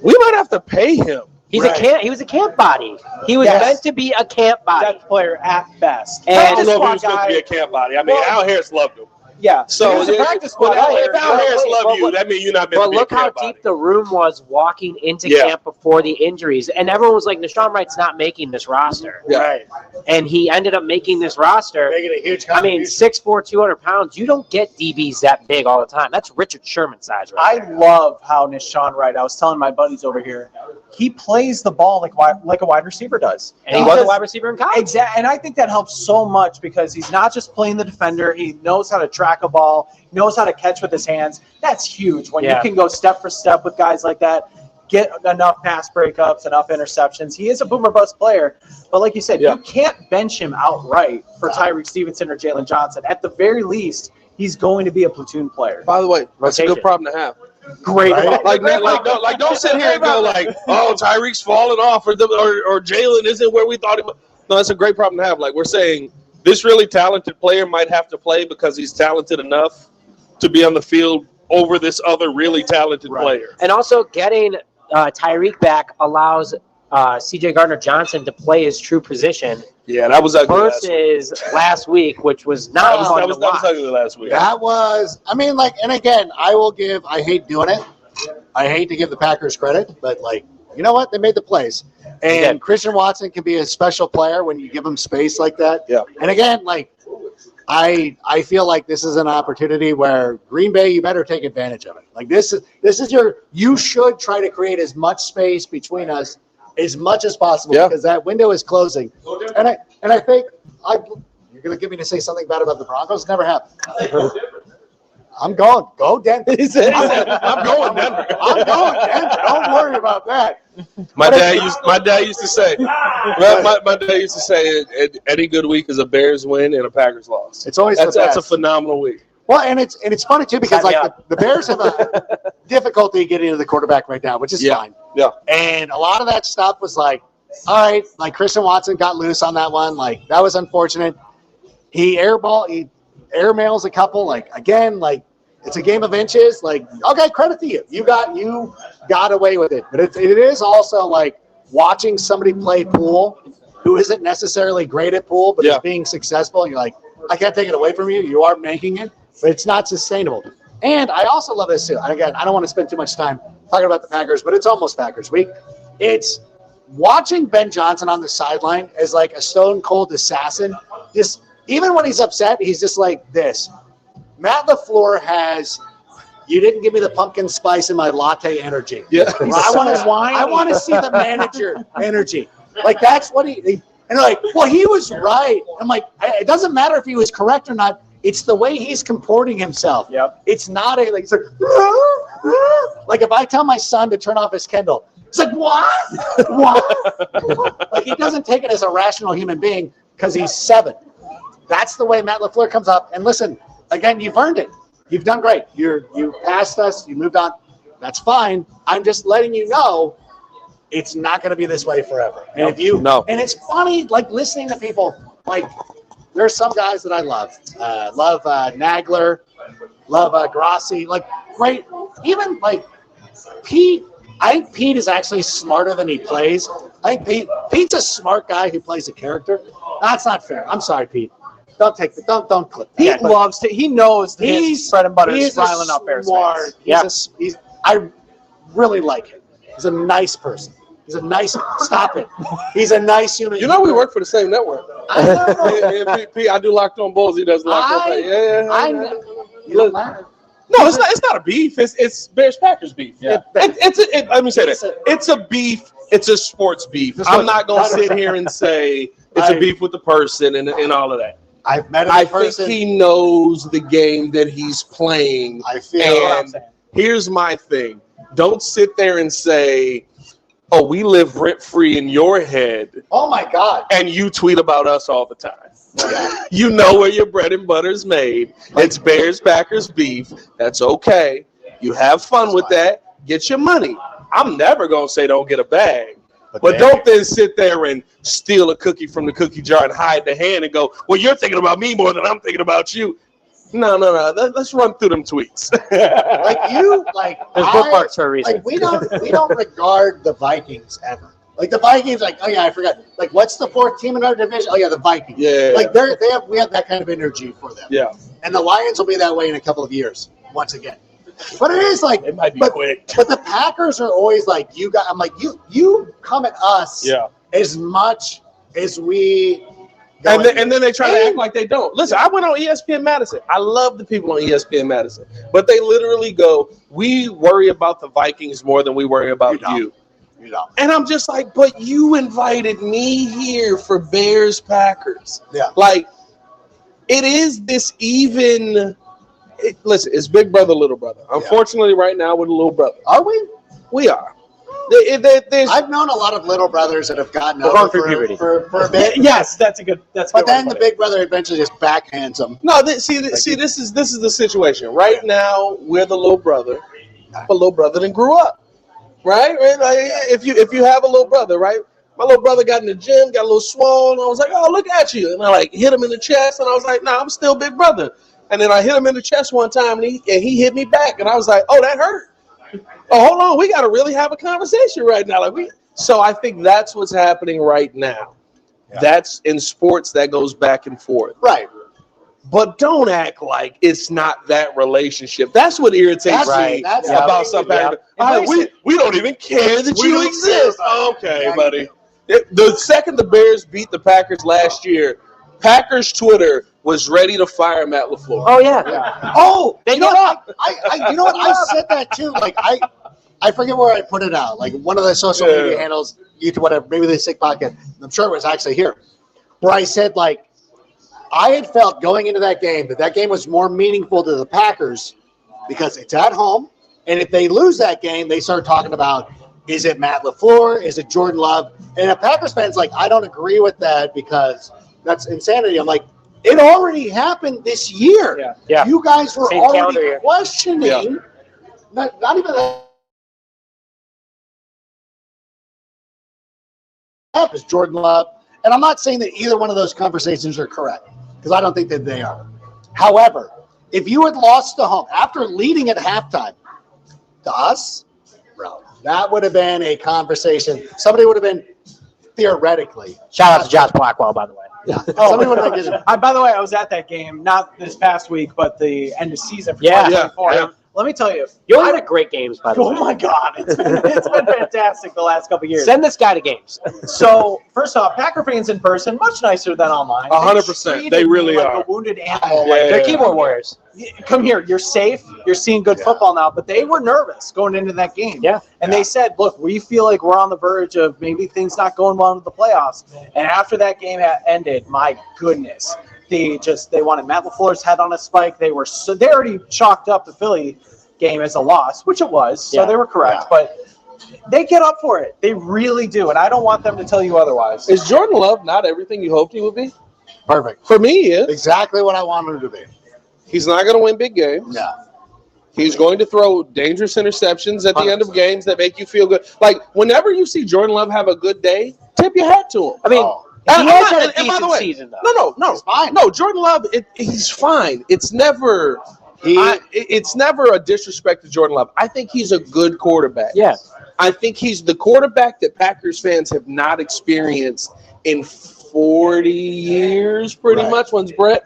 We might have to pay him. He was a camp body. He was meant to be a camp body. Depth player at best. And I don't know if he was meant to be a camp body. I mean, Al Harris loved him. Yeah. So if Al Harris loved you, that means you're not meant to be a camp body. But look how deep the room was walking into camp before the injuries. And everyone was like, Nashawn Wright's not making this roster. Yeah. Right. And he ended up making this roster. Making a huge I mean, 6'4", 200 pounds. You don't get DBs that big all the time. That's Richard Sherman size right there. I love how Nashawn Wright, I was telling my buddies over here, he plays the ball like a wide receiver does. And he was a wide receiver in college. Exactly. And I think that helps so much because he's not just playing the defender. He knows how to track a ball, knows how to catch with his hands. That's huge when you can go step for step with guys like that, get enough pass breakups, enough interceptions. He is a boomer bust player. But like you said, you can't bench him outright for Tyreek Stevenson or Jalen Johnson. At the very least, he's going to be a platoon player. By the way, that's a good problem to have. Great. Right? Like don't sit here and go like, oh, Tyreek's falling off or Jalen isn't where we thought he was. No, that's a great problem to have. Like we're saying, this really talented player might have to play because he's talented enough to be on the field over this other really talented player. And also getting Tyreek back allows C.J. Gardner-Johnson to play his true position. Yeah, that was ugly versus last week, which was not fun to watch. That was ugly last week. That was, I mean, like, and again, I hate doing it. I hate to give the Packers credit, but, like, you know what? They made the plays. And Christian Watson can be a special player when you give him space like that. Yeah. And again, like, I feel like this is an opportunity where Green Bay, you better take advantage of it. Like, this is you should try to create as much space between us as much as possible because that window is closing. And I think you're going to get me to say something bad about the Broncos? Never happened. I'm going. Go Denver. I'm going Denver. I'm going Denver. Don't worry about that. My dad used to say, any good week is a Bears win and a Packers loss. It's always that's a phenomenal week. Well, and it's funny too because like the Bears have a difficulty getting to the quarterback right now, which is fine. Yeah. And a lot of that stuff was like, all right, like Christian Watson got loose on that one. Like that was unfortunate. He airmails a couple. Like again, like it's a game of inches. Like okay, credit to you. You got away with it. But it is also like watching somebody play pool who isn't necessarily great at pool, but is being successful. And you're like, I can't take it away from you. You are making it, but it's not sustainable. And I also love this too. And again, I don't want to spend too much time talking about the Packers, but it's almost Packers week. It's watching Ben Johnson on the sideline as like a stone cold assassin. Just even when he's upset, he's just like this. Matt LaFleur has, you didn't give me the pumpkin spice in my latte energy. Yeah. I want to see the manager energy. Like that's what he and they're like, well, he was right. I'm like, it doesn't matter if he was correct or not. It's the way he's comporting himself. Yep. It's not it's like if I tell my son to turn off his Kindle, it's like, what? Like he doesn't take it as a rational human being because he's 7. That's the way Matt LaFleur comes up. And listen, again, you've earned it. You've done great. You passed us. You moved on. That's fine. I'm just letting you know it's not going to be this way forever. And and it's funny, like listening to people, like there's some guys that I love. Love Nagler, love Grassi, like great. Even like Pete, I think Pete is actually smarter than he plays. I think Pete's a smart guy who plays a character. That's not fair. I'm sorry, Pete. Don't clip that. Pete loves to. He knows his bread and butter is riling up Bears fans. I really like him. He's a nice person. He's a nice. Stop it. He's a nice human. You know we work for the same network. Pete, I do Locked On Bulls. He does Locked On. No, it's not a beef. It's Bears Packers beef. Yeah. Let me say that. It's a beef. It's a sports beef. I'm not gonna sit here and say it's a beef with the person and all of that. I've met him I in person. think he knows the game that he's playing. I feel. And here's my thing. Don't sit there and say, oh, we live rent-free in your head. Oh, my God. And you tweet about us all the time. You know where your bread and butter's made. It's Bears Packers beef. That's okay. You have fun with that. Get your money. I'm never going to say don't get a bag. But don't then sit there and steal a cookie from the cookie jar and hide the hand and go, well, you're thinking about me more than I'm thinking about you. No. Let's run through them tweets. There's bookmarks for a reason. Like we don't regard the Vikings ever. Like the Vikings, like, oh yeah, I forgot. Like, what's the 4th team in our division? Oh yeah, the Vikings. Yeah. Like we have that kind of energy for them. Yeah. And the Lions will be that way in a couple of years once again. But it is like it might be quick. But the Packers are always like I'm like you come at us as much as we. And then they try to act like they don't. Listen, I went on ESPN Madison. I love the people on ESPN Madison. But they literally go, we worry about the Vikings more than we worry about you. You don't. And I'm just like, but you invited me here for Bears Packers. Yeah. Like, it is this even. Listen, it's big brother, little brother. Unfortunately, right now, we're the little brother. Are we? We are. I've known a lot of little brothers that have gotten over for a bit. Yes, that's a good. But then the big brother eventually just backhands them. No, this is the situation. Right now, we're the little brother, but little brother then grew up, right? Like, if you have a little brother, right? My little brother got in the gym, got a little swole, and I was like, oh, look at you, and I like hit him in the chest, and I was like, nah, I'm still big brother. And then I hit him in the chest one time, and he hit me back, and I was like, oh, that hurt. Oh, hold on. We got to really have a conversation right now. So I think that's what's happening right now. Yeah. That's in sports that goes back and forth. Right. But don't act like it's not that relationship. That's what irritates me about something. We don't even care that you exist. Okay, buddy. The second the Bears beat the Packers last year, Packers Twitter was ready to fire Matt LaFleur. Oh yeah. Oh, you know what? I said that too. Like I forget where I put it out. Like one of the social media handles, YouTube, whatever. Maybe the Sick Podcast. I'm sure it was actually here, where I said like I had felt going into that game that game was more meaningful to the Packers because it's at home, and if they lose that game, they start talking about is it Matt LaFleur, is it Jordan Love, and a Packers fan's like I don't agree with that because that's insanity. I'm like, It already happened this year. Yeah. You guys were Same calendar already year. questioning, not even that. Is Jordan Love. And I'm not saying that either one of those conversations are correct, because I don't think that they are. However, if you had lost to home after leading at halftime to us, bro, that would have been a conversation. Somebody would have been theoretically. Shout out to Josh Blackwell, by the way. Yeah. Somebody would have been. By the way, I was at that game, not this past week, but the end of season for Yeah. 2024. Yeah. Let me tell you. You always had great games, by the way. Oh my God, it's been fantastic the last couple of years. Send this guy to games. So first off, Packer fans in person much nicer than online. 100%. They really like are. a wounded animal. Yeah. Like, They're keyboard warriors. come here, you're safe. You're seeing good football now. But they were nervous going into that game. Yeah. And they said, look, we feel like we're on the verge of maybe things not going well into the playoffs. And after that game had ended, my goodness, they wanted Matt LaFleur's head on a spike. They already chalked up the Philly game as a loss, which it was. So they were correct. But they get up for it. They really do. And I don't want them to tell you otherwise. Is Jordan Love not everything you hoped he would be? Perfect. For me, he is. Exactly what I wanted him to be. He's not going to win big games. Yeah. He's going to throw dangerous interceptions at the end of games that make you feel good. Like, whenever you see Jordan Love have a good day, tip your hat to him. I mean, he has had a and by the decent way, season, though. No. He's fine. No, Jordan Love, he's fine. It's never it's never a disrespect to Jordan Love. I think he's a good quarterback. Yeah. I think he's the quarterback that Packers fans have not experienced in 40 years, pretty much. When's Brett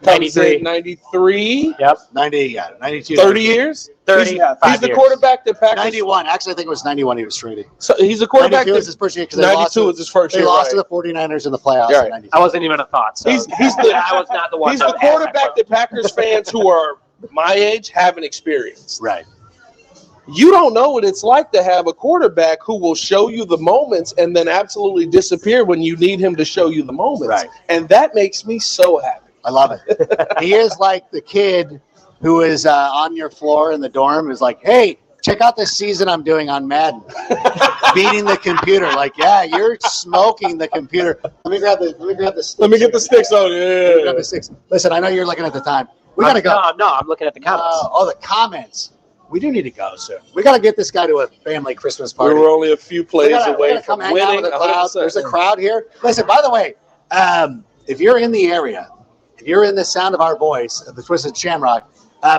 comes 93. in 93. Yep. 92. 30 years? 30, He's 5 the years. quarterback that Packers. 91. Actually, I think it was 91 he was traded. So he's a quarterback 92 that was his first year because they lost. 92 was his first year. They lost to right. the 49ers in the playoffs Yeah, in 92. I wasn't even a thought. So He's the I was not the one. He's to the ask that quarterback that Packers fans who are my age haven't experienced. Right. You don't know what it's like to have a quarterback who will show you the moments and then absolutely disappear when you need him to show you the moments. Right. And that makes me so happy. I love it. He is like the kid who is on your floor in the dorm is like, hey, check out this season I'm doing on Madden. Beating the computer. Like, yeah, you're smoking the computer. Let me grab the sticks. Let me get the sticks on. Let me grab the sticks. Listen, I know you're looking at the time. We got to go. No, I'm looking at the comments. The comments. We do need to go soon. We got to get this guy to a family Christmas We party. were only a few plays We gotta away come from hang out winning. with the crowd. 100%. There's a crowd here. Listen, by the way, if you're in the area, if you're in the sound of our voice of the Twisted Shamrock,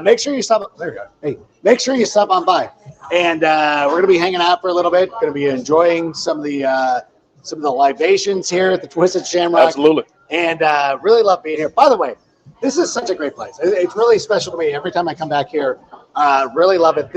make sure you stop. There you go. Hey, make sure you stop on by, and we're gonna be hanging out for a little bit. Gonna be enjoying some of the libations here at the Twisted Shamrock. Absolutely. And really love being here. By the way, this is such a great place. It's really special to me every time I come back here. Really love it.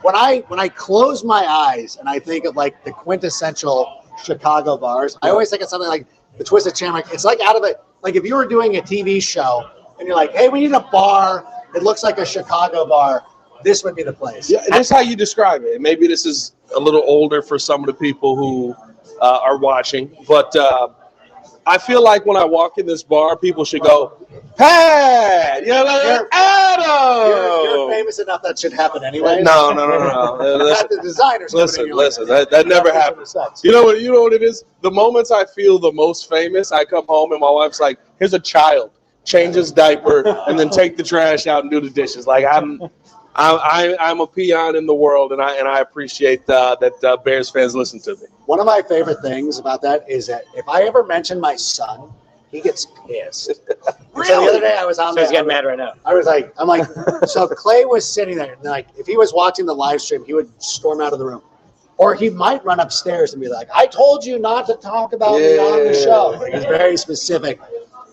When I close my eyes and I think of like the quintessential Chicago bars, I always think of something like the Twisted Shamrock. It's like out of it. Like if you were doing a TV show and you're like, hey, we need a bar. It looks like a Chicago bar. This would be the place. Yeah, that's how you describe it. Maybe this is a little older for some of the people who are watching, but I feel like when I walk in this bar, people should go, Pat! Adam! You're famous enough that should happen anyway. No. Not the designers. Listen. That never happens. You know what it is? The moments I feel the most famous, I come home and my wife's like, "Here's a child, change his diaper, and then take the trash out and do the dishes." Like I'm a peon in the world, and I appreciate that Bears fans listen to me. One of my favorite things about that is that if I ever mention my son, he gets pissed. Really? So the other day I was on So he's getting mad right now. I'm like, so Clay was sitting there, and like, if he was watching the live stream, he would storm out of the room. Or he might run upstairs and be like, I told you not to talk about me on the show. Like, he's very specific.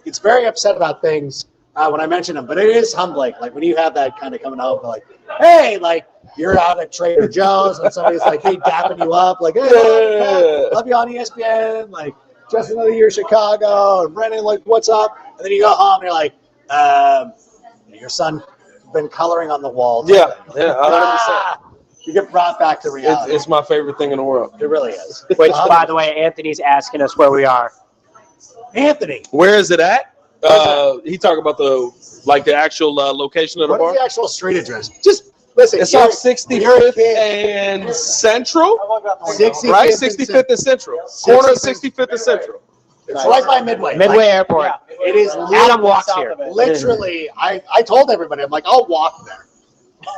He's very upset about things when I mention him. But it is humbling. Like, when you have that kind of coming home, like, hey, like, you're out at Trader Joe's, and somebody's like, hey, dapping you up. Like, hey, love you on ESPN. Like, just another year Chicago. And Brendan, like, what's up? And then you go home and you're like, your son been coloring on the wall. Yeah, 100%. You get brought back to reality. It's my favorite thing in the world. It really is. Which, by the way, Anthony's asking us where we are. Anthony. Where is it at? He talked about the actual location of the What bar. is the actual street address? Just listen. It's off 65th and Central, 65th right? 65th and Central. Corner of 65th and Central. It's right by Midway. Midway Airport. Yeah. It is Adam walks south here. of it. literally. I told everybody, I'm like, I'll walk there.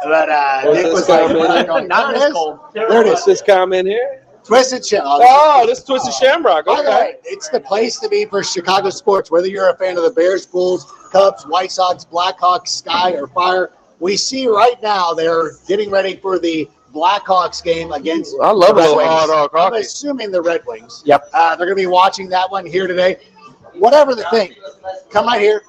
But Nick was like, we're not going. Not There this it is. cold. There it is. This comment here. Twisted Shamrock. Oh, this is Twisted Shamrock. By the Okay. way, it's the place to be for Chicago sports. Whether you're a fan of the Bears, Bulls, Cubs, White Sox, Blackhawks, Sky, or Fire, we see right now they're getting ready for the Blackhawks game against. I love the a little Red hard Wings. dog I'm hockey. assuming the Red Wings. Yep. They're going to be watching that one here today. Whatever the thing, come right here.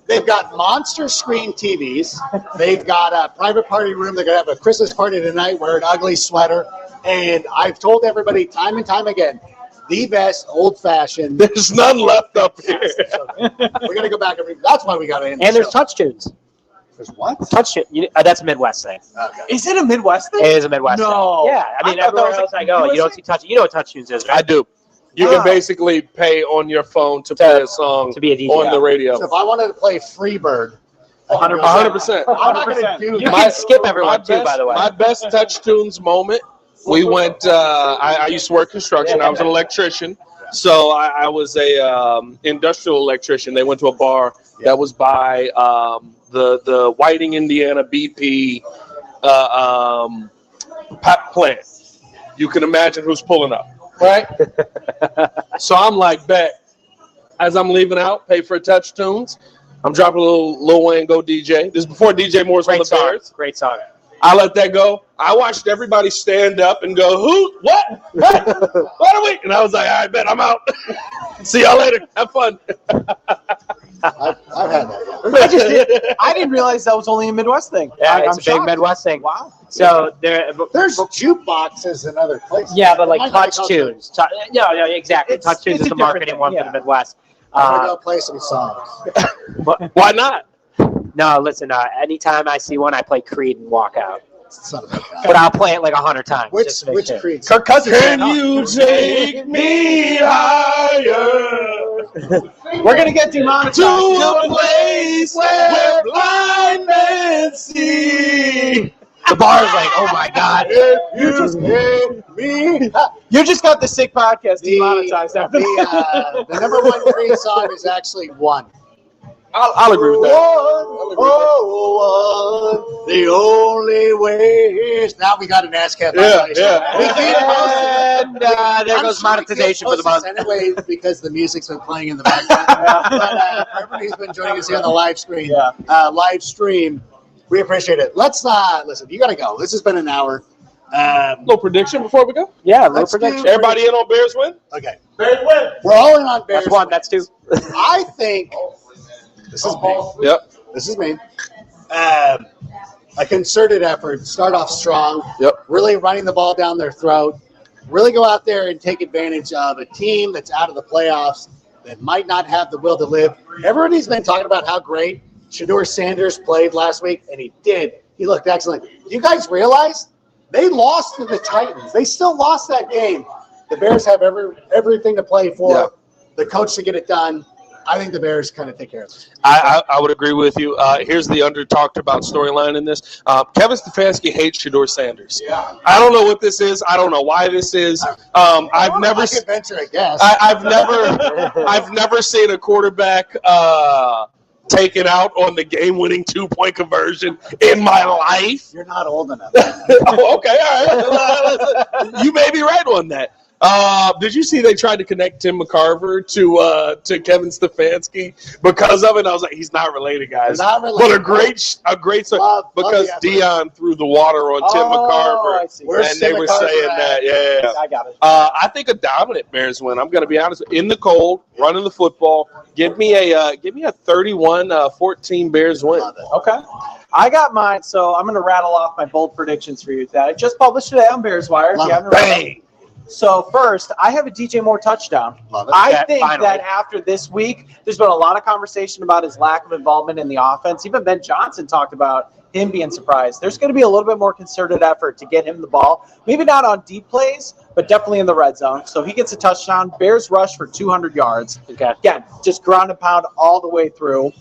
They've got monster screen TVs. They've got a private party room. They're going to have a Christmas party tonight. Wear an ugly sweater. And I've told everybody time and time again, the best old-fashioned. There's none left up here. We're going to go back. That's why we got to end the And there's show. touch tunes. There's what? Touch tune. That's a Midwest thing. Okay. Is it a Midwest thing? It is a Midwest No. thing. Yeah, I mean, I thought that everywhere was else like I go, you don't USA. see touch. You know what touch tunes is, I right? do. You Wow. can basically pay on your phone to play a song To be a DJ. on the radio. So if I wanted to play Freebird, 100%. I'm not going to do You that. can skip everyone, my too, best- by the way. My best touch tunes moment, we went, I used to work construction. I was an electrician. So I was a industrial electrician. They went to a bar that was by the Whiting, Indiana BP pop plant. You can imagine who's pulling up, right? So I'm like, bet. As I'm leaving out, pay for touch tunes. I'm dropping a little Lil Wayne Go DJ. This is before DJ Moore's on Great the song. Bears. Great song. I let that go. I watched everybody stand up and go, who? What? What are we? And I was like, all right, bet I'm out. See y'all later. Have fun. I've had that. I didn't realize that was only a Midwest thing. Yeah, I'm it's a big shocked. Midwest thing. Wow. So There's jukeboxes in other places. yeah, but like Might not be touch called- tunes. No, exactly. It's- Touch tunes it's is a the marketing different one thing, for yeah. the Midwest. I'm going to go play some songs. Why not? No, listen. Anytime I see one, I play Creed and walk out. Son of a gun. But I'll play it like 100 times. Which just to make which sure. Creed? Kirk Cousins. Can you take me higher We're gonna get demonetized. to a place where blind men see? The bar is like, oh my God. You just gave me. You just got the sick podcast The, demonetized after the number one Creed song is actually One. I'll agree with that. Oh, one, the only way is. Now we got an ASCAP. Yeah, violation. yeah. We can't post it. And there I'm goes sure we monetization can't for the post month. this anyway because the music's been playing in the background. But everybody who's been joining us here on the live screen, live stream, we appreciate it. Let's listen. You got to go. This has been an hour. Little prediction before we go. Yeah, low Let's do- prediction. Everybody in on Bears win? Okay, we're all in on Bears. That's one. That's two. I think this is me. Yep. This is me. A concerted effort. Start off strong. Yep. Really running the ball down their throat. Really go out there and take advantage of a team that's out of the playoffs that might not have the will to live. Everybody's been talking about how great Shedeur Sanders played last week, and he did. He looked excellent. You guys realize they lost to the Titans. They still lost that game. The Bears have everything to play for. Yeah. The coach to get it done. I think the Bears kind of take care of it. I would agree with you. Here's the under-talked about storyline in this. Kevin Stefanski hates Shedeur Sanders. Yeah. I don't know what this is. I don't know why this is. I've never I could venture a guess. I've never seen a quarterback taken out on the game-winning 2-point conversion in my life. You're not old enough. Oh, okay, all right. You may be right on that. Did you see they tried to connect Tim McCarver to Kevin Stefanski because of it? I was like, he's not related, guys. Not related. But a great story Love because the effort. Dion threw the water on Tim I McCarver, see. Where's and they Tim were McCarver saying at? that. Yeah. I got it. I think a dominant Bears win. I'm going to be honest. In the cold, running the football. Give me a 31-14 Bears win. Love it. Okay. I got mine, so I'm going to rattle off my bold predictions for you that I just published today on Bears Wire. Love You it. haven't read them. Bang. So first, I have a DJ Moore touchdown. Love it. I Yeah, think finally. that after this week, there's been a lot of conversation about his lack of involvement in the offense. Even Ben Johnson talked about him being surprised. There's going to be a little bit more concerted effort to get him the ball. Maybe not on deep plays, but definitely in the red zone. So he gets a touchdown. Bears rush for 200 yards. Okay. Again, just ground and pound all the way through.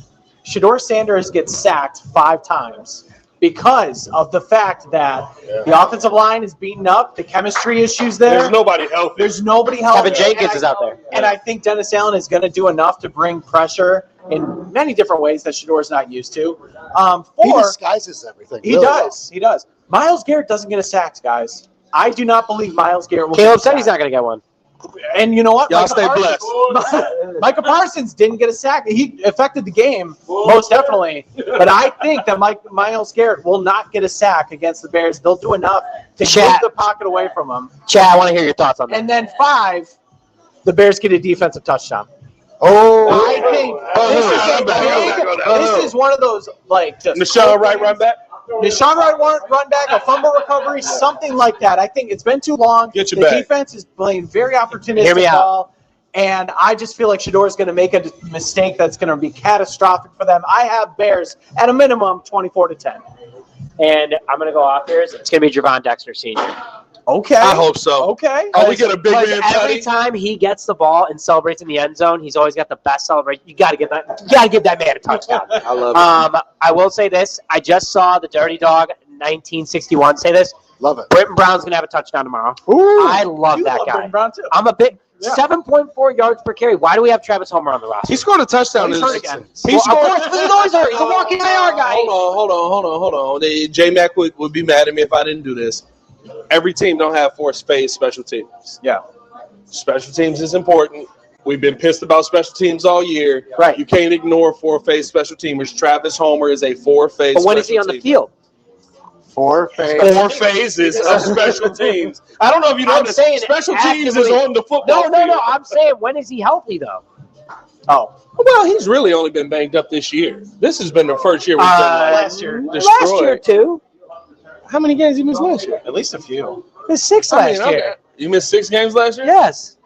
Shedeur Sanders gets sacked 5 times. because of the fact that the offensive line is beaten up, the chemistry issues there. There's nobody healthy. There's nobody healthy. Kevin Jenkins is out there. And I think Dennis Allen is going to do enough to bring pressure in many different ways that Shador's not used to. He disguises everything. He does. He does. Miles Garrett doesn't get a sack, guys. I do not believe Miles Garrett will Caleb said he's not going to get one. And you know what? Y'all stay blessed. Micah Parsons didn't get a sack. He affected the game, most definitely. But I think that Miles Garrett will not get a sack against the Bears. They'll do enough to get the pocket away from him. Chad, I want to hear your thoughts on that. And then 5, the Bears get a defensive touchdown. Oh, I think this is one of those, like, just Deshaun Wright run back. Deshaun Wright run back, a fumble recovery, something like that. I think it's been too long. Get your the back. defense is playing very opportunistic Hear me out. ball, and I just feel like Shador is going to make a mistake that's going to be catastrophic for them. I have Bears at a minimum 24-10. And I'm going to go off here. It's going to be Javon Dexter Sr. Okay. I hope so. Okay. Oh, we get a big man Every tutty. time he gets the ball and celebrates in the end zone, he's always got the best celebration. You got to give that man a touchdown. I love it. I will say this. I just saw the Dirty Dog 1961 say this. love it. Britton Brown's going to have a touchdown tomorrow. Ooh, I love you that love guy. Britton Brown too. I'm a bit Yeah. 7.4 yards per carry. Why do we have Travis Homer on the roster? He scored a touchdown. He's hurt again. He Well, scored. of course, he's always hurt. He's a walking IR guy. Hold on. J-Mac would be mad at me if I didn't do this. Every team don't have 4 spade special teams. Yeah. Special teams is important. We've been pissed about special teams all year. Right. You can't ignore 4-phase special teamers. Travis Homer is a 4-phase. But when is he on the field? 4 phases. 4 phases of special teams. I don't know if you know I'm this. saying Special teams is actively- on the football No. field. I'm saying, when is he healthy, though? Oh. Well, he's really only been banged up this year. This has been the first year we've been last year. Last year, too. How many games you missed last year? At least a few. It was 6 I mean, last year. You missed 6 games last year? Yes.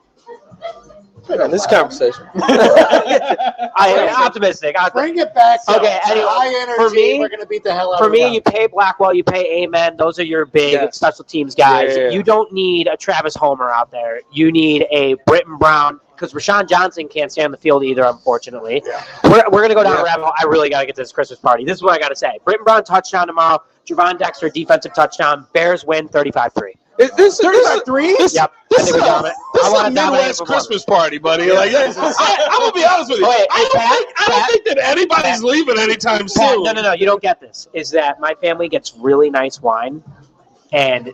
Man, this conversation. I am optimistic. Bring it back. To Okay, anyway, high energy. for me- we're going to beat the hell out For of me, them. you pay Blackwell, you pay Amen. Those are your big Yes. special teams guys. Yeah. You don't need a Travis Homer out there. You need a Britton Brown, because Rashawn Johnson can't stay on the field either, unfortunately. Yeah. We're going to go down a rabbit hole. I really got to get to this Christmas party. This is what I got to say. Britton Brown touchdown tomorrow. Javon Dexter defensive touchdown. Bears win 35-3. This 33? Yep. This I is think we a, got it. this I is want a to dominate Midwest performance. Christmas party, buddy. Like, I'm gonna be honest with you. Wait, I don't Pat, think that anybody's leaving anytime Pat, soon. no. You don't get this. Is that my family gets really nice wine, and they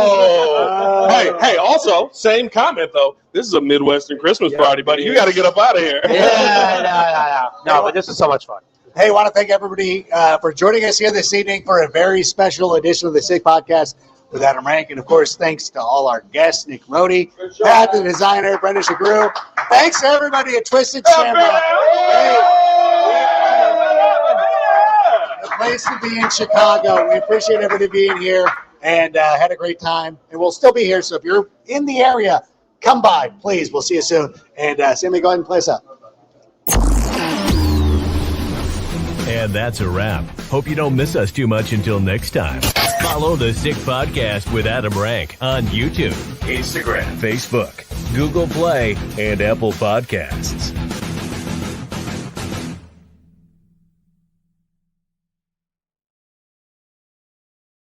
Oh, hey. Also, same comment though. This is a Midwestern Christmas party, buddy. You got to get up out of here. drink it. Yeah, no. But this is so much fun. Hey, I want to thank everybody for joining us here this evening for a very special edition of the SIG Podcast with Adam Rank. And, of course, thanks to all our guests, Nick Rohde, Pat, the designer, Brendan Sugrue. Thanks to everybody at Twisted Shamrock. The place to be in Chicago. We appreciate everybody being here and had a great time. And we'll still be here. So if you're in the area, come by, please. We'll see you soon. And Sammy, go ahead and play us out. And that's a wrap. Hope you don't miss us too much until next time. Follow the Sick Podcast with Adam Rank on YouTube, Instagram, Facebook, Google Play, and Apple Podcasts.